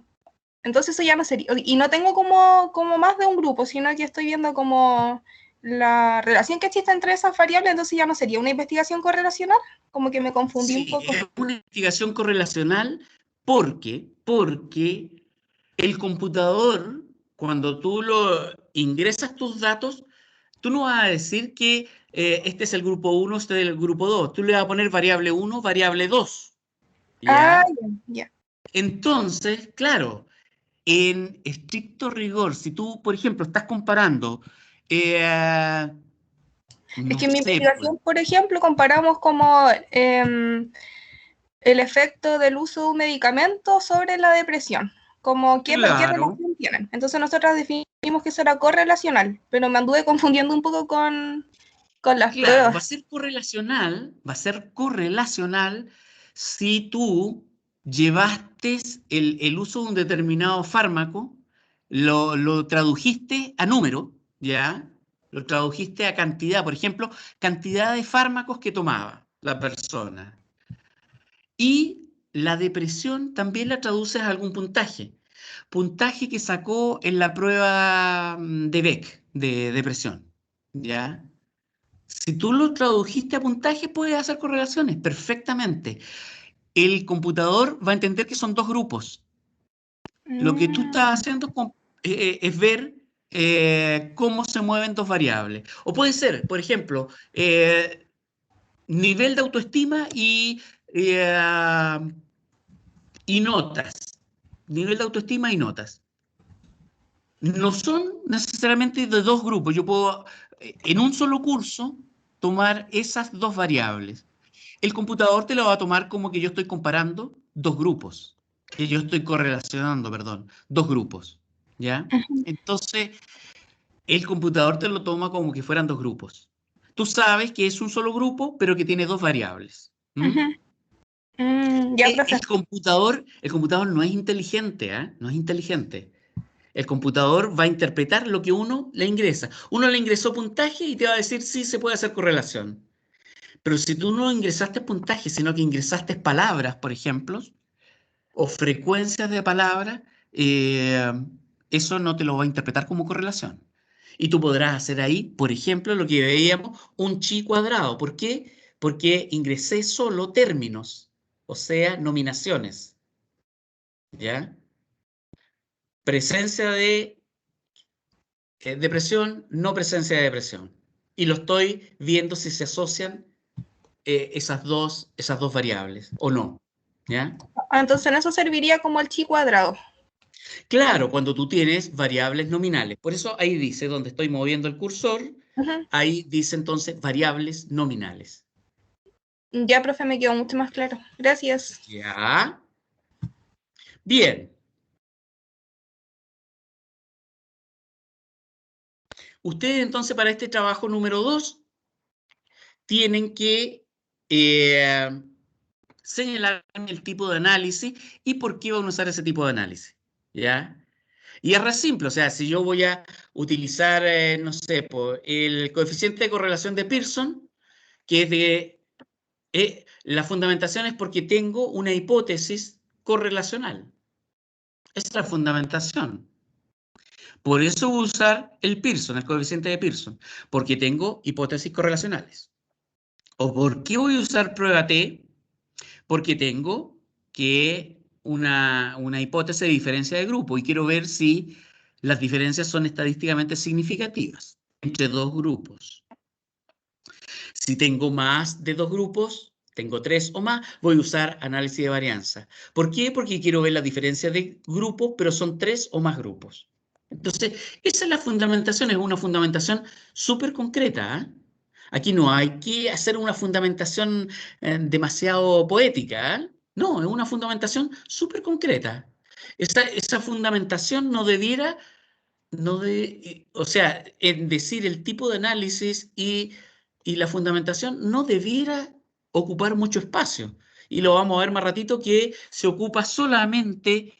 entonces eso ya no sería, y no tengo como más de un grupo, sino que estoy viendo como la relación que existe entre esas variables, entonces ya no sería una investigación correlacional, como que me confundí un Sí, poco. es una investigación correlacional porque el computador, cuando tú ingresas tus datos, tú no vas a decir que este es el grupo uno, este es el grupo 2. Tú le vas a poner variable 1, variable 2. Ah, ¿Ya? ya, ya. Entonces, claro, en estricto rigor, si tú, por ejemplo, estás comparando, Es no que en mi sé, pues, investigación, por ejemplo, comparamos como el efecto del uso de un medicamento sobre la depresión, como qué claro, relación tienen. Entonces nosotros definimos que eso era correlacional, pero me anduve confundiendo un poco con las claro, pruebas. va a ser correlacional si tú llevaste el uso de un determinado fármaco, lo tradujiste a número, ¿ya? Lo tradujiste a cantidad, por ejemplo, cantidad de fármacos que tomaba la persona. Y la depresión también la traduces a algún puntaje. Puntaje que sacó en la prueba de Beck de depresión, ¿ya? Si tú lo tradujiste a puntaje, puedes hacer correlaciones perfectamente. El computador va a entender que son dos grupos. Lo que tú Mm, estás haciendo es ver cómo se mueven dos variables. O puede ser, por ejemplo, nivel de autoestima y notas. Nivel de autoestima y notas. No son necesariamente de dos grupos. Yo puedo, en un solo curso, tomar esas dos variables. El computador te lo va a tomar como que yo estoy comparando dos grupos, que yo estoy correlacionando, perdón, dos grupos, ¿ya? ujú, Entonces, el computador te lo toma como que fueran dos grupos. Tú sabes que es un solo grupo, pero que tiene dos variables. ¿Mm? ujú. Ya, profe. El computador no es inteligente, ¿eh? No es inteligente. El computador va a interpretar lo que uno le ingresa. Uno le ingresó puntaje y te va a decir sí, se puede hacer correlación. Pero si tú no ingresaste puntaje, sino que ingresaste palabras, por ejemplo, o frecuencias de palabras, eh, eso no te lo va a interpretar como correlación. Y tú podrás hacer ahí, por ejemplo, lo que veíamos, un chi cuadrado. ¿Por qué? Porque ingresé solo términos, o sea, nominaciones. ¿ya? Presencia de depresión, no presencia de depresión. Y lo estoy viendo si se asocian esas dos variables o no, ¿ya? Entonces, en eso serviría como el chi cuadrado. Claro, cuando tú tienes variables nominales. Por eso ahí dice, donde estoy moviendo el cursor, ahí dice entonces variables nominales. Ya, profe, me quedó mucho más claro. Gracias. Ya. Bien. Ustedes entonces para este trabajo número 2 tienen que señalar el tipo de análisis y por qué van a usar ese tipo de análisis. ¿Ya? Y es re simple, o sea, si yo voy a utilizar, no sé, el coeficiente de correlación de Pearson, que es de la fundamentación es porque tengo una hipótesis correlacional. Esa es la fundamentación. Por eso voy a usar el Pearson, el coeficiente de Pearson, porque tengo hipótesis correlacionales. ¿O por qué voy a usar prueba T? Porque tengo que una hipótesis de diferencia de grupo y quiero ver si las diferencias son estadísticamente significativas entre dos grupos. Si tengo más de dos grupos, tengo 3 o más, voy a usar análisis de varianza. ¿Por qué? Porque quiero ver la diferencia de grupos, pero son 3 o más grupos. Entonces, esa es la fundamentación, es una fundamentación súper concreta, ¿eh? Aquí no hay que hacer una fundamentación demasiado poética, ¿eh? No, es una fundamentación súper concreta. Esa fundamentación no debiera, o sea, en decir el tipo de análisis y la fundamentación no debiera ocupar mucho espacio. Y lo vamos a ver más ratito que se ocupa solamente,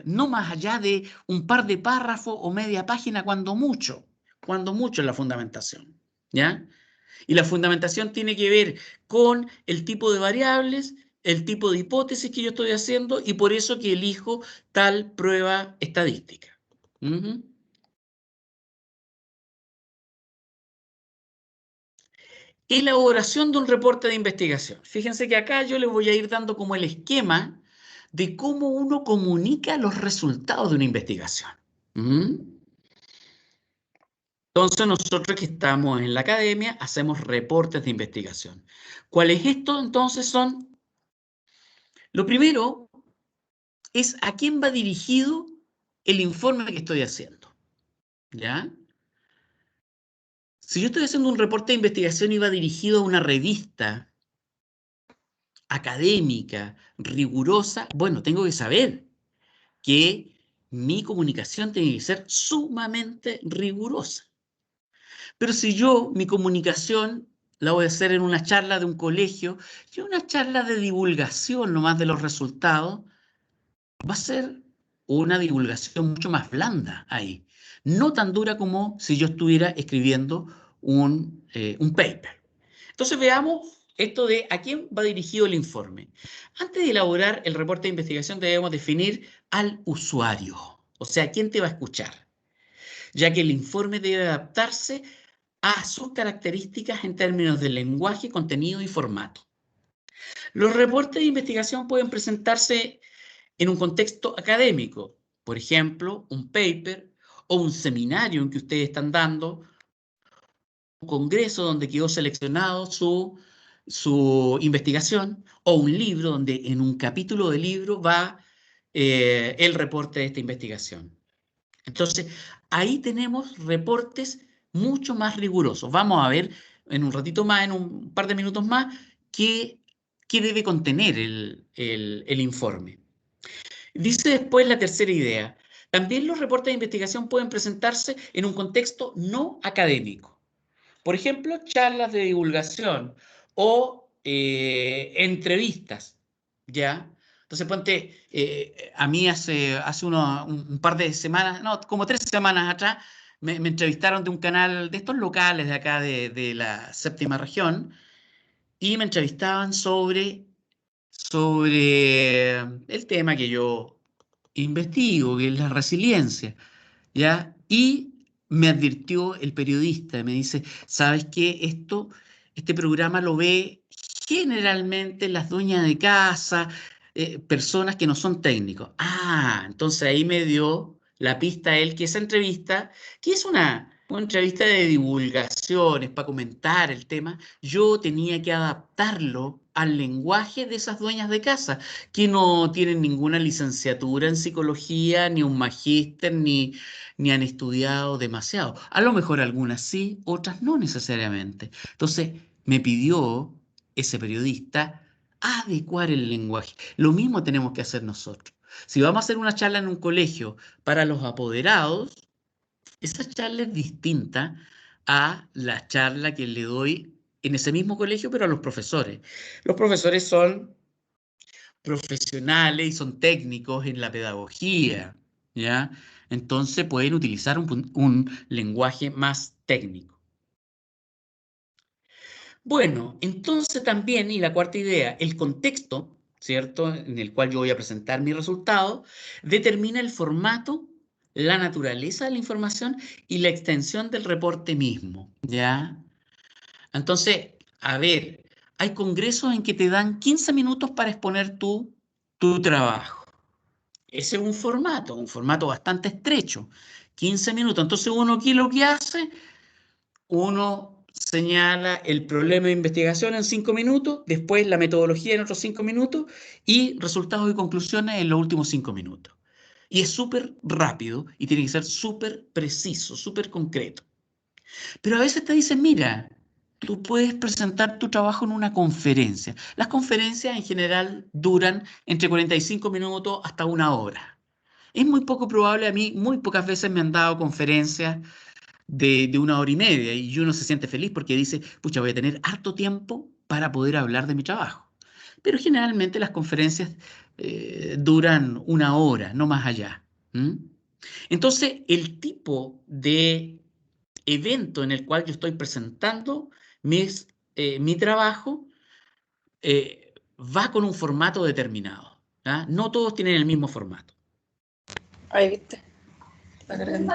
no más allá de un par de párrafos o media página, cuando mucho en la fundamentación, ¿ya? Y la fundamentación tiene que ver con el tipo de variables, el tipo de hipótesis que yo estoy haciendo y por eso que elijo tal prueba estadística. Uh-huh. Elaboración de un reporte de investigación. Fíjense que acá yo les voy a ir dando como el esquema de cómo uno comunica los resultados de una investigación. Entonces nosotros que estamos en la academia hacemos reportes de investigación. ¿Cuál es esto? Entonces lo primero es a quién va dirigido el informe que estoy haciendo. ¿Ya? Si yo estoy haciendo un reporte de investigación y va dirigido a una revista académica, rigurosa, bueno, tengo que saber que mi comunicación tiene que ser sumamente rigurosa. Pero si mi comunicación la voy a hacer en una charla de un colegio y una charla de divulgación nomás de los resultados, va a ser una divulgación mucho más blanda ahí. No tan dura como si yo estuviera escribiendo un paper. Entonces veamos esto de a quién va dirigido el informe. Antes de elaborar el reporte de investigación debemos definir al usuario, o sea, quién te va a escuchar, ya que el informe debe adaptarse a sus características en términos de lenguaje, contenido y formato. Los reportes de investigación pueden presentarse en un contexto académico, por ejemplo, un paper o un seminario en que ustedes están dando, un congreso donde quedó seleccionado su investigación, o un libro donde en un capítulo del libro va el reporte de esta investigación. Entonces, ahí tenemos reportes mucho más rigurosos. Vamos a ver en un ratito más, en un par de minutos más, qué debe contener el informe. Dice después la tercera idea. También los reportes de investigación pueden presentarse en un contexto no académico. Por ejemplo, charlas de divulgación o entrevistas, ¿ya? Entonces, ponte, a mí hace un par de semanas, no, como 3 semanas atrás, me entrevistaron de un canal de estos locales de acá de la séptima región y me entrevistaban sobre el tema que yo investigo, que es la resiliencia, ¿ya? Y me advirtió el periodista, me dice, ¿sabes qué? Este programa lo ve generalmente las dueñas de casa, personas que no son técnicos. Ah, entonces ahí me dio la pista él que esa entrevista, que es una entrevista de divulgaciones para comentar el tema, yo tenía que adaptarlo al lenguaje de esas dueñas de casa, que no tienen ninguna licenciatura en psicología, ni un magíster, ni han estudiado demasiado. A lo mejor algunas sí, otras no necesariamente. Entonces me pidió ese periodista adecuar el lenguaje. Lo mismo tenemos que hacer nosotros. Si vamos a hacer una charla en un colegio para los apoderados, esa charla es distinta a la charla que le doy en ese mismo colegio, pero a los profesores. Los profesores son profesionales y son técnicos en la pedagogía, ¿ya? Entonces pueden utilizar un lenguaje más técnico. Bueno, entonces también, y la cuarta idea, el contexto, ¿cierto?, en el cual yo voy a presentar mi resultado, determina el formato, la naturaleza de la información y la extensión del reporte mismo, ¿ya? Entonces, a ver, hay congresos en que te dan 15 minutos para exponer tu trabajo. Ese es un formato bastante estrecho, 15 minutos. Entonces, uno aquí lo que hace, uno señala el problema de investigación en 5 minutos, después la metodología en otros 5 minutos y resultados y conclusiones en los últimos 5 minutos. Y es súper rápido y tiene que ser súper preciso, súper concreto. Pero a veces te dicen, mira, tú puedes presentar tu trabajo en una conferencia. Las conferencias en general duran entre 45 minutos hasta 1 hora. Es muy poco probable, a mí muy pocas veces me han dado conferencias de 1 hora y media y uno se siente feliz porque dice, pucha, voy a tener harto tiempo para poder hablar de mi trabajo. Pero generalmente las conferencias duran 1 hora, no más allá. Entonces, el tipo de evento en el cual yo estoy presentando mi trabajo va con un formato determinado. ¿Ah? No todos tienen el mismo formato. Ahí viste. Está cargando.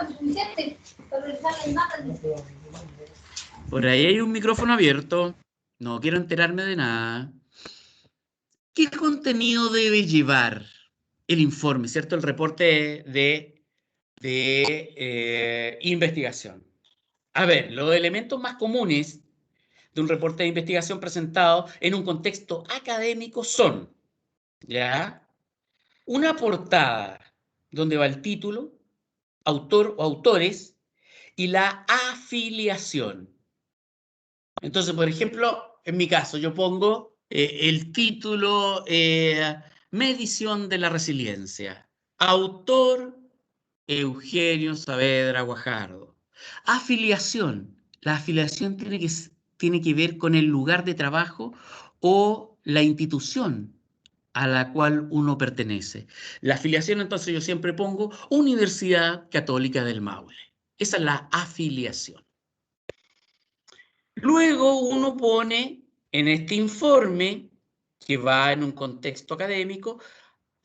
Por ahí hay un micrófono abierto. No quiero enterarme de nada. ¿Qué contenido debe llevar el informe, ¿cierto? El reporte de investigación. A ver, los elementos más comunes de un reporte de investigación presentado en un contexto académico son, ¿ya?, una portada donde va el título, autor o autores y la afiliación. Entonces, por ejemplo, en mi caso, yo pongo el título Medición de la resiliencia. Autor Eugenio Saavedra Guajardo. Afiliación. La afiliación tiene que ver con el lugar de trabajo o la institución a la cual uno pertenece. La afiliación, entonces, yo siempre pongo Universidad Católica del Maule. Esa es la afiliación. Luego uno pone en este informe, que va en un contexto académico,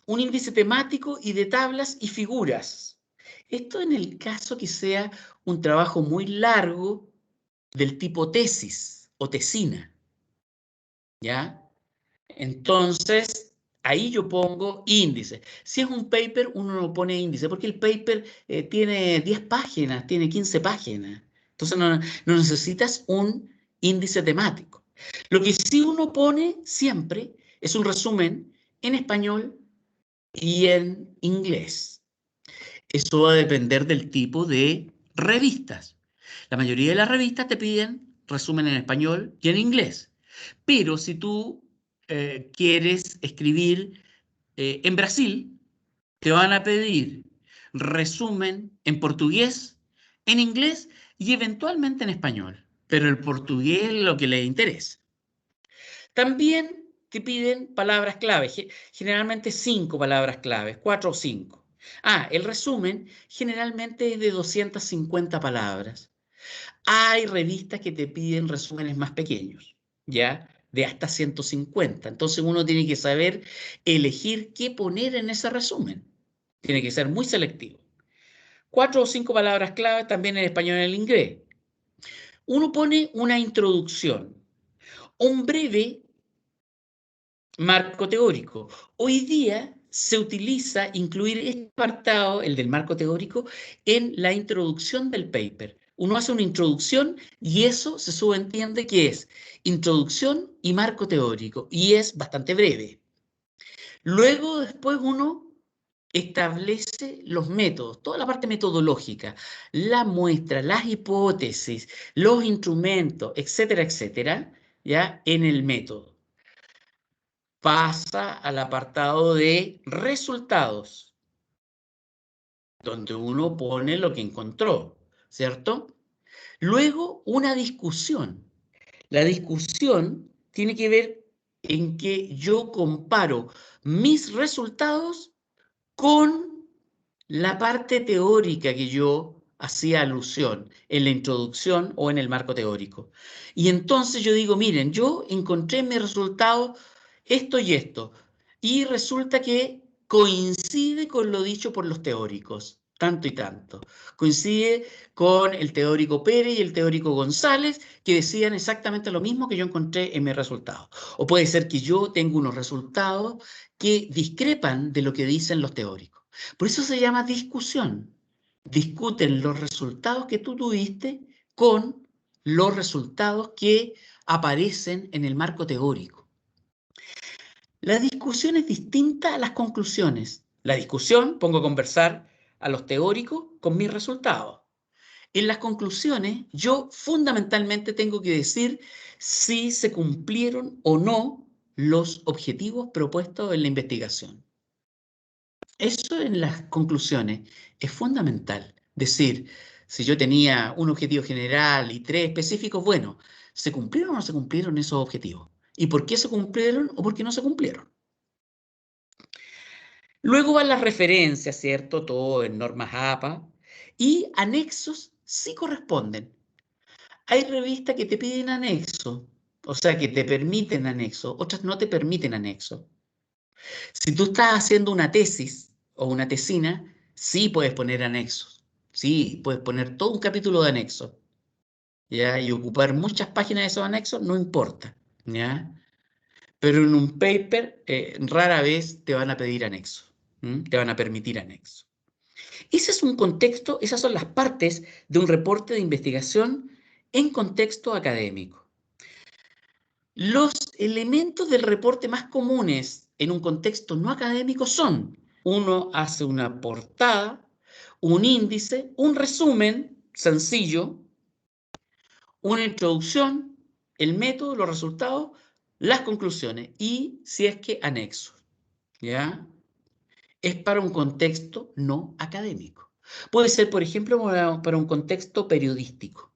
un índice temático y de tablas y figuras. Esto en el caso que sea un trabajo muy largo del tipo tesis o tesina, ¿ya? Entonces, ahí yo pongo índice. Si es un paper, uno no pone índice, porque el paper tiene 10 páginas, tiene 15 páginas. Entonces, no necesitas un índice temático. Lo que sí uno pone siempre es un resumen en español y en inglés. Eso va a depender del tipo de revistas. La mayoría de las revistas te piden resumen en español y en inglés. Pero si tú quieres escribir en Brasil, te van a pedir resumen en portugués, en inglés y eventualmente en español. Pero el portugués es lo que les interesa. También te piden palabras clave, generalmente 5 palabras claves, 4 o 5. El resumen generalmente es de 250 palabras. Hay revistas que te piden resúmenes más pequeños, ¿ya? De hasta 150. Entonces uno tiene que saber elegir qué poner en ese resumen. Tiene que ser muy selectivo. 4 o 5 palabras clave también en español y en inglés. Uno pone una introducción, un breve marco teórico. Hoy día se utiliza incluir este apartado, el del marco teórico, en la introducción del paper. Uno hace una introducción y eso se subentiende que es introducción y marco teórico, y es bastante breve. Luego, después uno establece los métodos, toda la parte metodológica, la muestra, las hipótesis, los instrumentos, etcétera, etcétera, ya en el método. Pasa al apartado de resultados, donde uno pone lo que encontró, ¿cierto? Luego, una discusión. La discusión tiene que ver en que yo comparo mis resultados con la parte teórica que yo hacía alusión en la introducción o en el marco teórico. Y entonces yo digo, miren, yo encontré en mi resultado esto y esto, y resulta que coincide con lo dicho por los teóricos, tanto y tanto. Coincide con el teórico Pérez y el teórico González, que decían exactamente lo mismo que yo encontré en mi resultado. O puede ser que yo tenga unos resultados que discrepan de lo que dicen los teóricos. Por eso se llama discusión. Discuten los resultados que tú tuviste con los resultados que aparecen en el marco teórico. La discusión es distinta a las conclusiones. La discusión, pongo a conversar a los teóricos con mis resultados. En las conclusiones, yo fundamentalmente tengo que decir si se cumplieron o no los objetivos propuestos en la investigación. Eso en las conclusiones es fundamental. Decir, si yo tenía un objetivo general y 3 específicos, bueno, ¿se cumplieron o no se cumplieron esos objetivos? ¿Y por qué se cumplieron o por qué no se cumplieron? Luego van las referencias, ¿cierto? Todo en normas APA. Y anexos sí corresponden. Hay revistas que te piden anexo, o sea, que te permiten anexo, otras no te permiten anexo. Si tú estás haciendo una tesis o una tesina, sí puedes poner anexos. Sí, puedes poner todo un capítulo de anexos. ¿Ya? Y ocupar muchas páginas de esos anexos, no importa. ¿Ya? Pero en un paper, rara vez te van a pedir anexo. Te van a permitir anexo. Ese es un contexto, esas son las partes de un reporte de investigación en contexto académico. Los elementos del reporte más comunes en un contexto no académico son: uno hace una portada, un índice, un resumen sencillo, una introducción, el método, los resultados, las conclusiones y, si es que, anexos. ¿Ya? Es para un contexto no académico. Puede ser, por ejemplo, para un contexto periodístico.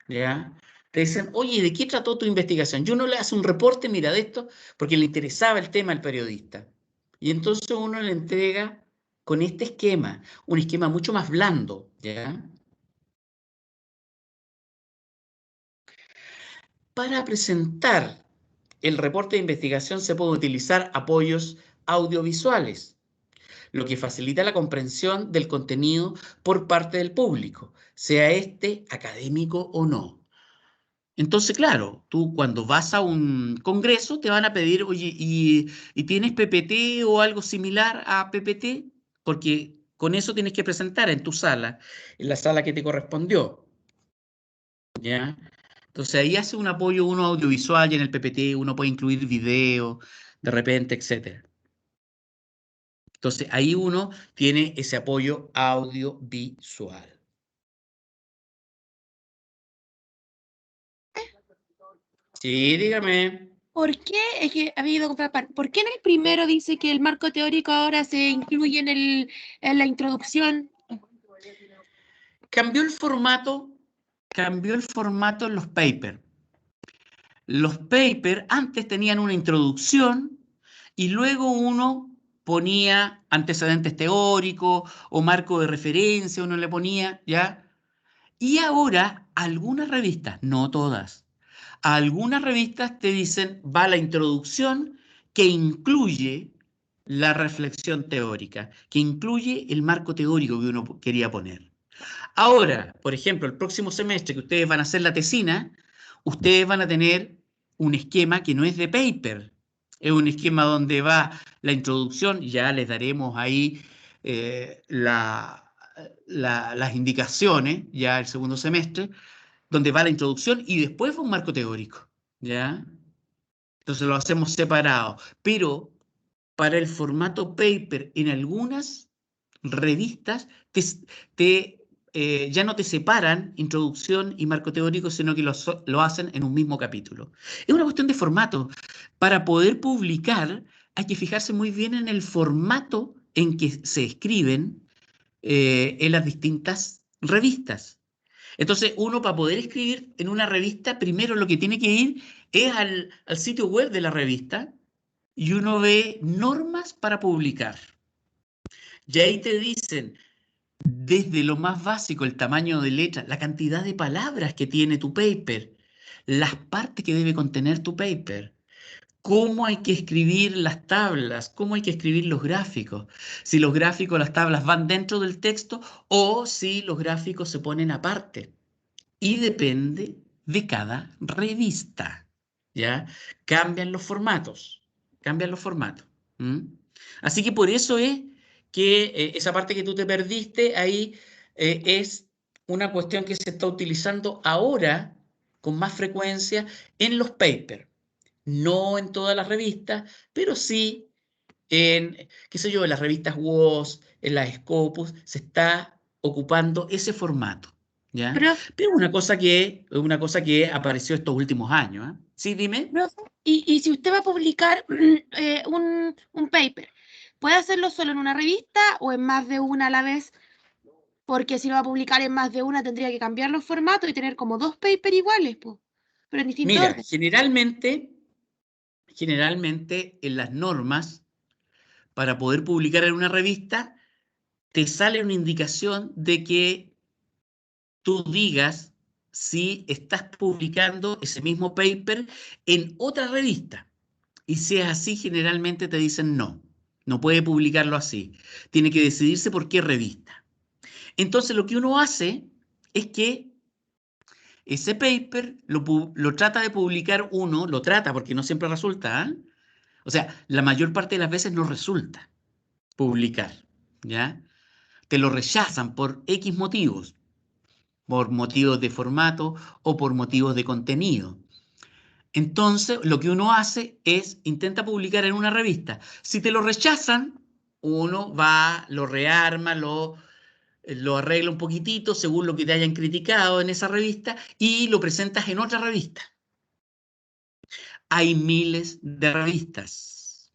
¿Ya? Te dicen, oye, ¿de qué trató tu investigación? Y uno le hace un reporte, mira, de esto, porque le interesaba el tema al periodista. Y entonces uno le entrega con este esquema, un esquema mucho más blando, ¿ya? Para presentar el reporte de investigación se pueden utilizar apoyos audiovisuales, lo que facilita la comprensión del contenido por parte del público, sea este académico o no. Entonces, claro, tú cuando vas a un congreso te van a pedir, oye, ¿y tienes PPT o algo similar a PPT? Porque con eso tienes que presentar en tu sala, en la sala que te correspondió, ¿ya? Entonces ahí hace un apoyo uno audiovisual y en el PPT uno puede incluir video, de repente, etcétera. Entonces ahí uno tiene ese apoyo audiovisual. Sí, dígame. ¿Por qué? Es que había ido a comprar pan. ¿Por qué en el primero dice que el marco teórico ahora se incluye en la introducción? Cambió el formato en los papers. Los papers antes tenían una introducción y luego uno ponía antecedentes teóricos o marco de referencia, uno le ponía, ¿ya? Y ahora algunas revistas, no todas, algunas revistas te dicen, va la introducción que incluye la reflexión teórica, que incluye el marco teórico que uno quería poner. Ahora, por ejemplo, el próximo semestre que ustedes van a hacer la tesina, ustedes van a tener un esquema que no es de paper, Es un esquema donde va la introducción, ya les daremos ahí las indicaciones, ya el segundo semestre, donde va la introducción y después va un marco teórico, ¿ya? Entonces lo hacemos separado, pero para el formato paper en algunas revistas ya no te separan introducción y marco teórico, sino que lo hacen en un mismo capítulo. Es una cuestión de formato. Para poder publicar hay que fijarse muy bien en el formato en que se escriben en las distintas revistas. Entonces, uno para poder escribir en una revista, primero lo que tiene que ir es al sitio web de la revista y uno ve normas para publicar. Y ahí te dicen, desde lo más básico, el tamaño de letra, la cantidad de palabras que tiene tu paper, las partes que debe contener tu paper, cómo hay que escribir las tablas, cómo hay que escribir los gráficos, si los gráficos, las tablas van dentro del texto o si los gráficos se ponen aparte. Y depende de cada revista, ¿ya? Cambian los formatos, cambian los formatos. ¿Mm? Así que por eso es que esa parte que tú te perdiste ahí es una cuestión que se está utilizando ahora con más frecuencia en los papers. No en todas las revistas, pero sí en, qué sé yo, en las revistas WOS, en las Scopus, se está ocupando ese formato, ¿ya? Profe, Pero una cosa que apareció estos últimos años, ¿eh? Sí, dime. profe, y si usted va a publicar un paper, ¿puede hacerlo solo en una revista o en más de una a la vez? Porque si lo va a publicar en más de una, tendría que cambiar los formatos y tener como dos papers iguales, pues, pero en distinto Mira, orden. generalmente en las normas, para poder publicar en una revista, te sale una indicación de que tú digas si estás publicando ese mismo paper en otra revista. Y si es así, generalmente te dicen no, no puede publicarlo así. Tiene que decidirse por qué revista. Entonces lo que uno hace es que ese paper lo trata de publicar uno, lo trata porque no siempre resulta, ¿eh? O sea, la mayor parte de las veces no resulta publicar, ¿ya? Te lo rechazan por X motivos, por motivos de formato o por motivos de contenido. Entonces, lo que uno hace es intenta publicar en una revista. Si te lo rechazan, uno va, lo rearma, lo arregla un poquitito según lo que te hayan criticado en esa revista y lo presentas en otra revista. Hay miles de revistas,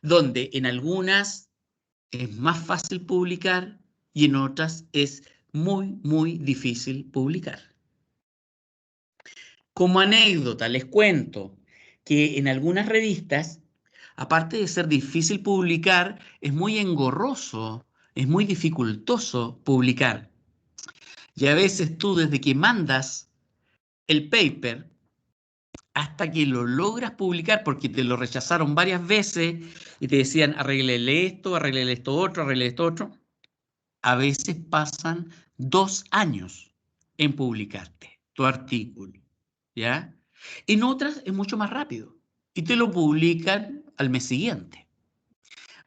donde en algunas es más fácil publicar y en otras es muy, muy difícil publicar. Como anécdota, les cuento que en algunas revistas, aparte de ser difícil publicar, es muy engorroso, es muy dificultoso publicar. Y a veces tú desde que mandas el paper hasta que lo logras publicar, porque te lo rechazaron varias veces y te decían arréglele esto otro, arréglele esto otro, a veces pasan 2 años en publicarte tu artículo, ¿ya? En otras es mucho más rápido y te lo publican al mes siguiente.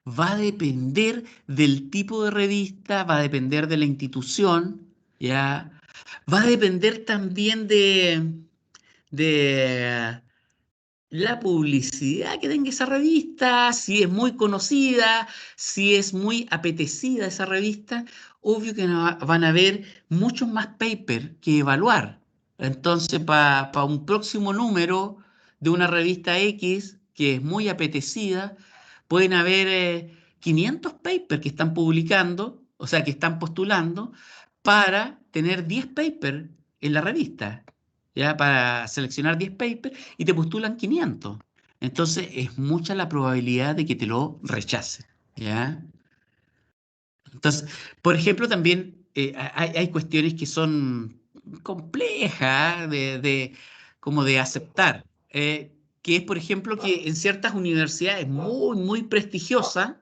Va a depender del tipo de revista, va a depender de la institución, ¿ya? Va a depender también de la publicidad que tenga esa revista, si es muy conocida, si es muy apetecida esa revista, obvio que van a haber muchos más papers que evaluar. Entonces, para un próximo número de una revista X que es muy apetecida, pueden haber 500 papers que están publicando, o sea, que están postulando, para tener 10 papers en la revista, ya para seleccionar 10 papers y te postulan 500. Entonces es mucha la probabilidad de que te lo rechacen, ¿ya? Entonces, por ejemplo, también hay cuestiones que son complejas como de aceptar, que es, por ejemplo, que en ciertas universidades muy, muy prestigiosas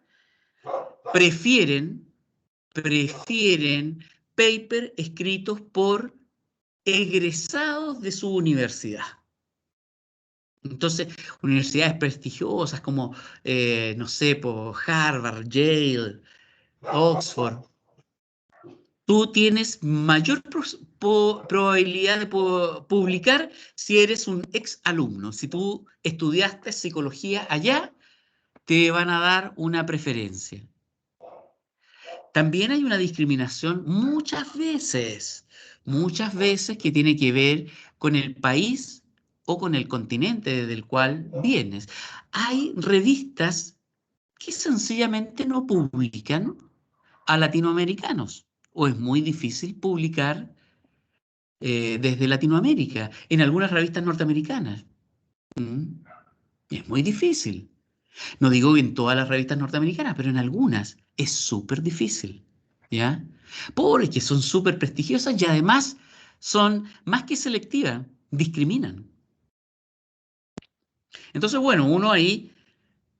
prefieren, prefieren papers escritos por egresados de su universidad. Entonces, universidades prestigiosas como, no sé, por Harvard, Yale, Oxford, tú tienes mayor probabilidad de publicar si eres un ex alumno. Si tú estudiaste psicología allá, te van a dar una preferencia. También hay una discriminación muchas veces que tiene que ver con el país o con el continente desde el cual vienes. Hay revistas que sencillamente no publican a latinoamericanos o es muy difícil publicar desde Latinoamérica en algunas revistas norteamericanas. ¿Mm? Es muy difícil. No digo en todas las revistas norteamericanas, pero en algunas es súper difícil, ¿ya? Porque son súper prestigiosas y además son más que selectivas, discriminan. Entonces, bueno, uno ahí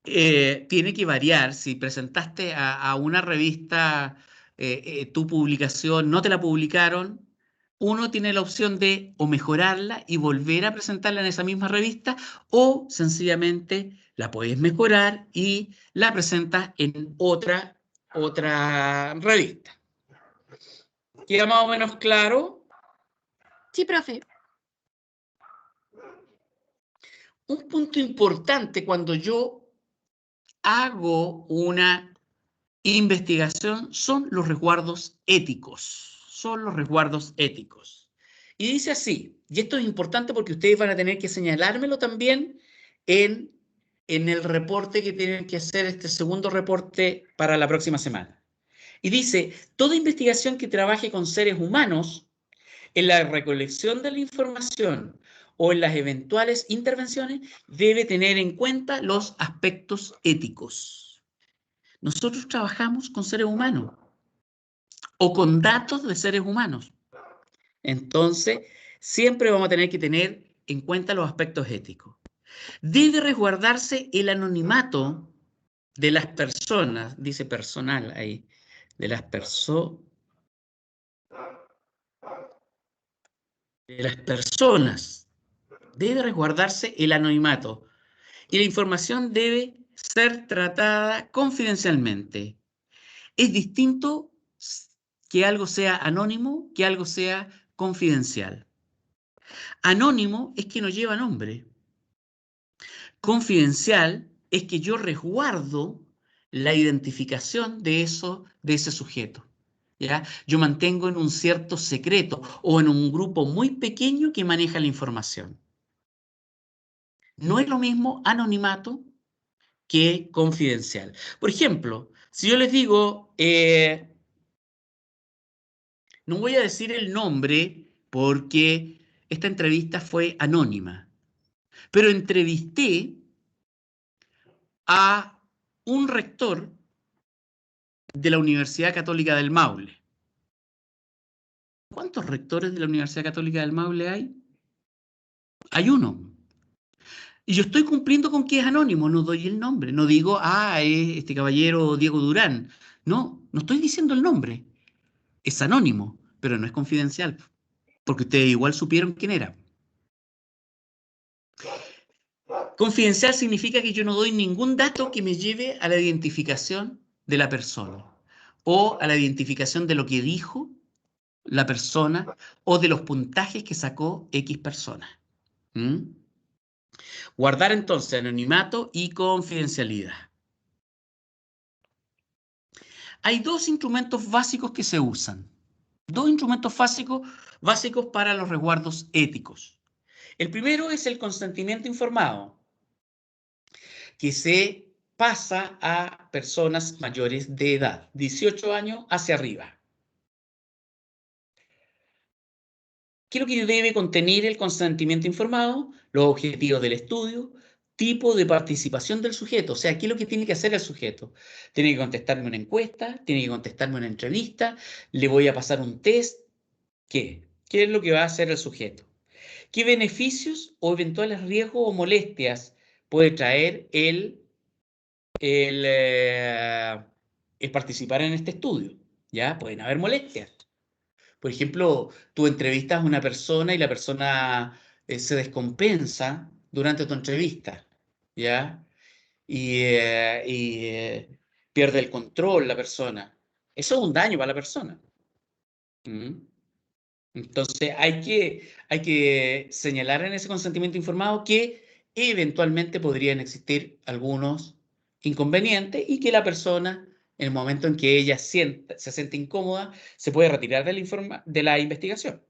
tiene que variar. Si presentaste a una revista tu publicación, no te la publicaron, uno tiene la opción de o mejorarla y volver a presentarla en esa misma revista o sencillamente la puedes mejorar y la presentas en otra revista. ¿Queda más o menos claro? Sí, profe. Un punto importante cuando yo hago una investigación son los resguardos éticos. Son los resguardos éticos. Y dice así, y esto es importante porque ustedes van a tener que señalármelo también en el reporte que tienen que hacer, este segundo reporte para la próxima semana. Y dice, toda investigación que trabaje con seres humanos en la recolección de la información o en las eventuales intervenciones debe tener en cuenta los aspectos éticos. Nosotros trabajamos con seres humanos o con datos de seres humanos. Entonces, siempre vamos a tener que tener en cuenta los aspectos éticos. Debe resguardarse el anonimato de las personas, dice personal ahí, de las personas. Debe resguardarse el anonimato y la información debe ser tratada confidencialmente. Es distinto que algo sea anónimo que algo sea confidencial. Anónimo es que no lleva nombre. Confidencial es que yo resguardo la identificación de ese sujeto. ¿Ya? Yo mantengo en un cierto secreto o en un grupo muy pequeño que maneja la información. No es lo mismo anonimato que confidencial. Por ejemplo, si yo les digo, no voy a decir el nombre porque esta entrevista fue anónima, pero entrevisté a un rector de la Universidad Católica del Maule. ¿Cuántos rectores de la Universidad Católica del Maule hay? Hay uno. Y yo estoy cumpliendo con que es anónimo, no doy el nombre, no digo, es este caballero Diego Durán. No, no estoy diciendo el nombre. Es anónimo, pero no es confidencial, porque ustedes igual supieron quién era. Confidencial significa que yo no doy ningún dato que me lleve a la identificación de la persona o a la identificación de lo que dijo la persona o de los puntajes que sacó X persona. ¿Mm? Guardar entonces anonimato y confidencialidad. Hay dos instrumentos básicos que se usan. Dos instrumentos básicos para los resguardos éticos. El primero es el consentimiento informado, que se pasa a personas mayores de edad, 18 años hacia arriba. ¿Qué es lo que debe contener el consentimiento informado? Los objetivos del estudio, tipo de participación del sujeto, o sea, ¿qué es lo que tiene que hacer el sujeto? Tiene que contestarme una encuesta, tiene que contestarme una entrevista, le voy a pasar un test. ¿Qué? ¿Qué es lo que va a hacer el sujeto? ¿Qué beneficios o eventuales riesgos o molestias puede traer el participar en este estudio? ¿Ya? Pueden haber molestias. Por ejemplo, tú entrevistas a una persona y la persona se descompensa durante tu entrevista, ¿ya? Pierde el control la persona. Eso es un daño para la persona. ¿Mm? Entonces hay que señalar en ese consentimiento informado que eventualmente podrían existir algunos inconvenientes y que la persona, en el momento en que ella se siente incómoda, se puede retirar de la investigación.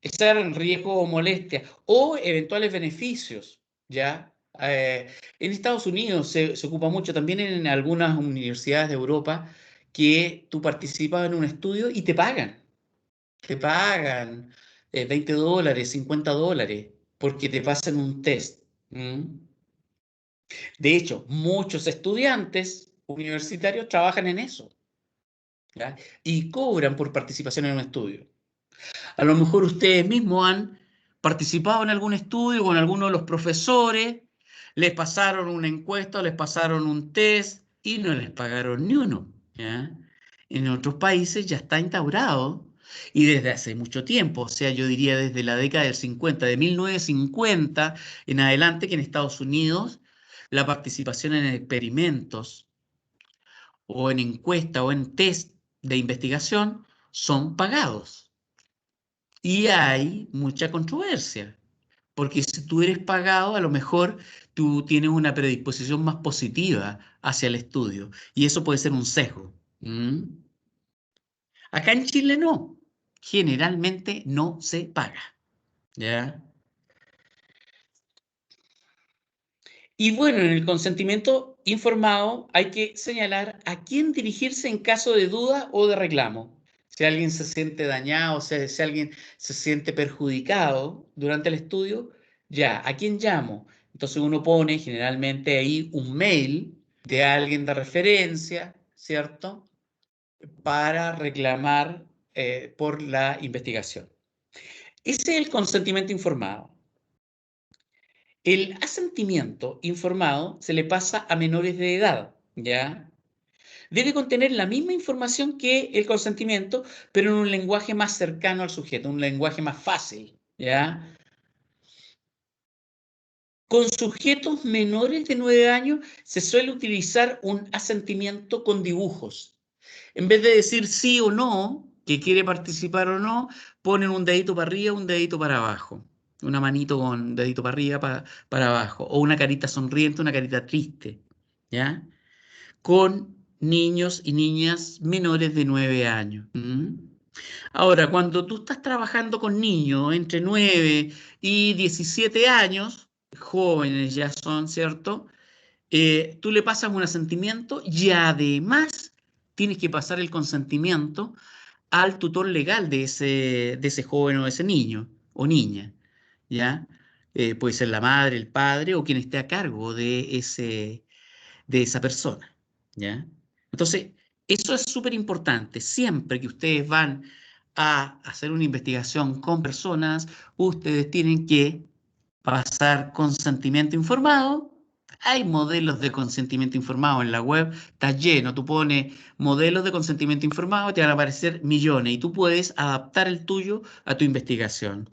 Estar en riesgo o molestia o eventuales beneficios, ¿ya? En Estados Unidos se ocupa mucho, también en algunas universidades de Europa, que tú participas en un estudio y te pagan. Te pagan $20, $50, porque te pasan un test. ¿Mm? De hecho, muchos estudiantes universitarios trabajan en eso, ¿ya? Y cobran por participación en un estudio. A lo mejor ustedes mismos han participado en algún estudio con alguno de los profesores, les pasaron una encuesta, les pasaron un test y no les pagaron ni uno, ¿ya? En otros países ya está instaurado y desde hace mucho tiempo, o sea, yo diría desde la década del 50, de 1950 en adelante, que en Estados Unidos la participación en experimentos o en encuestas o en test de investigación son pagados. Y hay mucha controversia, porque si tú eres pagado, a lo mejor tú tienes una predisposición más positiva hacia el estudio, y eso puede ser un sesgo. ¿Mm? Acá en Chile no, generalmente no se paga, ¿ya? Y bueno, en el consentimiento informado hay que señalar a quién dirigirse en caso de duda o de reclamo. Si alguien se siente dañado, si alguien se siente perjudicado durante el estudio, ya, ¿a quién llamo? Entonces uno pone generalmente ahí un mail de alguien de referencia, ¿cierto? Para reclamar por la investigación. Ese es el consentimiento informado. El asentimiento informado se le pasa a menores de edad, ¿ya? Debe contener la misma información que el consentimiento, pero en un lenguaje más cercano al sujeto, un lenguaje más fácil, ¿ya? Con sujetos menores de 9 años se suele utilizar un asentimiento con dibujos. En vez de decir sí o no, que quiere participar o no, ponen un dedito para arriba, un dedito para abajo. Una manito con dedito para arriba, para abajo. O una carita sonriente, una carita triste. ¿Ya? Con niños y niñas menores de 9 años. ¿Mm? Ahora, cuando tú estás trabajando con niños entre 9 y 17 años, jóvenes ya son, ¿cierto? Tú le pasas un asentimiento y además tienes que pasar el consentimiento al tutor legal de ese joven o de ese niño o niña, ¿ya? Puede ser la madre, el padre o quien esté a cargo de esa persona, ¿ya? Entonces, eso es súper importante. Siempre que ustedes van a hacer una investigación con personas, ustedes tienen que pasar consentimiento informado. Hay modelos de consentimiento informado en la web, está lleno. Tú pones modelos de consentimiento informado, te van a aparecer millones y tú puedes adaptar el tuyo a tu investigación.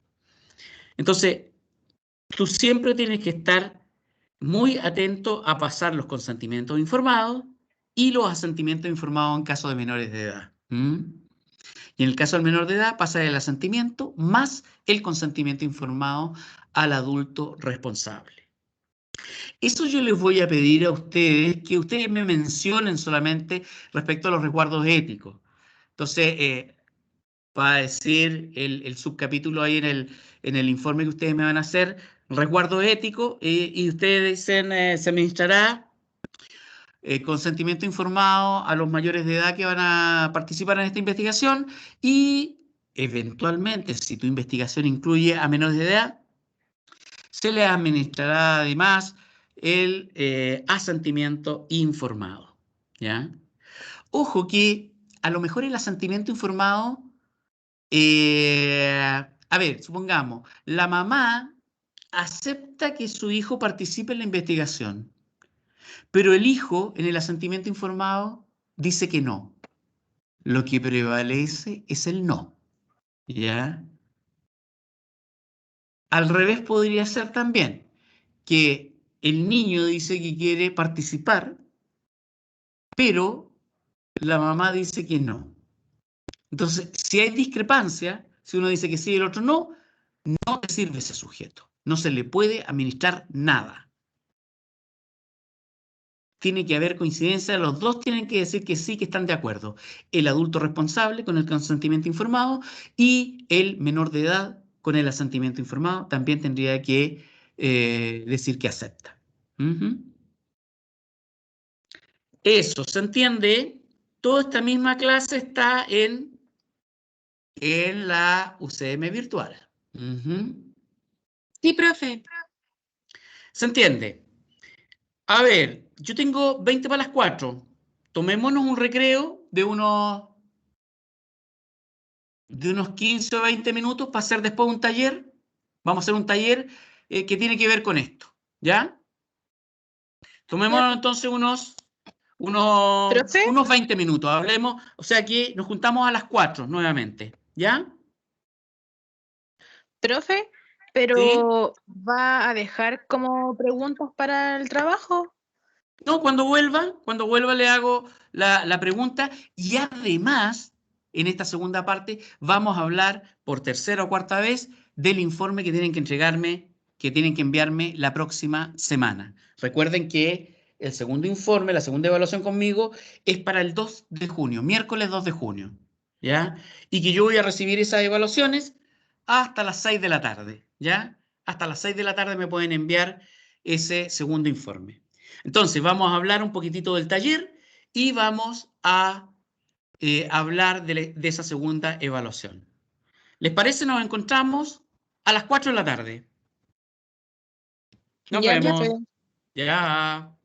Entonces, tú siempre tienes que estar muy atento a pasar los consentimientos informados y los asentimientos informados en caso de menores de edad. ¿Mm? Y en el caso del menor de edad pasa el asentimiento más el consentimiento informado al adulto responsable. Eso yo les voy a pedir a ustedes que ustedes me mencionen solamente respecto a los resguardos éticos. Entonces, va a decir el subcapítulo ahí en el informe que ustedes me van a hacer, resguardo ético, y ustedes dicen, se administrará consentimiento informado a los mayores de edad que van a participar en esta investigación y eventualmente, si tu investigación incluye a menores de edad, se le administrará además el asentimiento informado, ¿ya? Ojo que a lo mejor el asentimiento informado, a ver, supongamos, la mamá acepta que su hijo participe en la investigación, pero el hijo en el asentimiento informado dice que no. Lo que prevalece es el no, ¿ya? Al revés podría ser también, que el niño dice que quiere participar, pero la mamá dice que no. Entonces, si hay discrepancia, si uno dice que sí y el otro no, no te sirve ese sujeto. No se le puede administrar nada. Tiene que haber coincidencia, los dos tienen que decir que sí, que están de acuerdo. El adulto responsable con el consentimiento informado y el menor de edad con el asentimiento informado también tendría que decir que acepta. Eso, ¿se entiende? Toda esta misma clase está en la UCM virtual. Sí, profe. ¿Se entiende? A ver, yo tengo 20 para las 4. Tomémonos un recreo de unos 15 o 20 minutos para hacer después un taller. Vamos a hacer un taller que tiene que ver con esto. ¿Ya? Tomémonos entonces ¿Profe? unos 20 minutos. Hablemos, o sea que nos juntamos a las 4 nuevamente. ¿Ya? ¿Profe? ¿Sí? ¿Pero va a dejar como preguntas para el trabajo? No, cuando vuelva le hago la pregunta y además, en esta segunda parte, vamos a hablar por tercera o cuarta vez del informe que tienen que entregarme, que tienen que enviarme la próxima semana. Recuerden que el segundo informe, la segunda evaluación conmigo, es para el 2 de junio, miércoles 2 de junio, ¿ya? Y que yo voy a recibir esas evaluaciones hasta las 6 de la tarde, ¿ya? Hasta las 6 de la tarde me pueden enviar ese segundo informe. Entonces, vamos a hablar un poquitito del taller y vamos a hablar de esa segunda evaluación. ¿Les parece? Nos encontramos a las 4 de la tarde. Nos Ya, vemos. profe. Ya.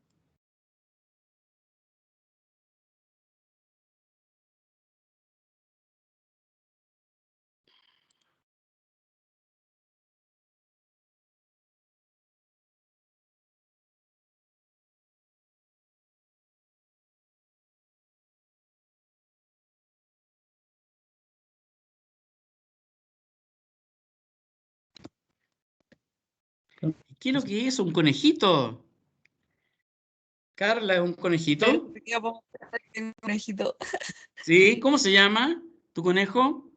¿Qué es lo que es? ¿Un conejito? Carla, ¿es un conejito? Conejito. Sí, ¿cómo se llama tu conejo?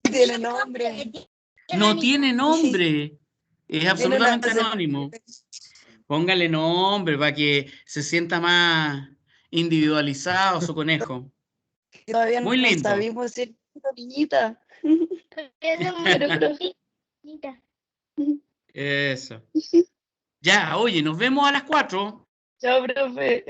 Tiene nombre. No tiene nombre. Es Tiene una absolutamente anónimo. Póngale nombre para que se sienta más individualizado su conejo. Todavía Muy no lindo. sabemos si es niñita. Pero, profe, Eso. Ya, oye, nos vemos a las 4. Chao, profe.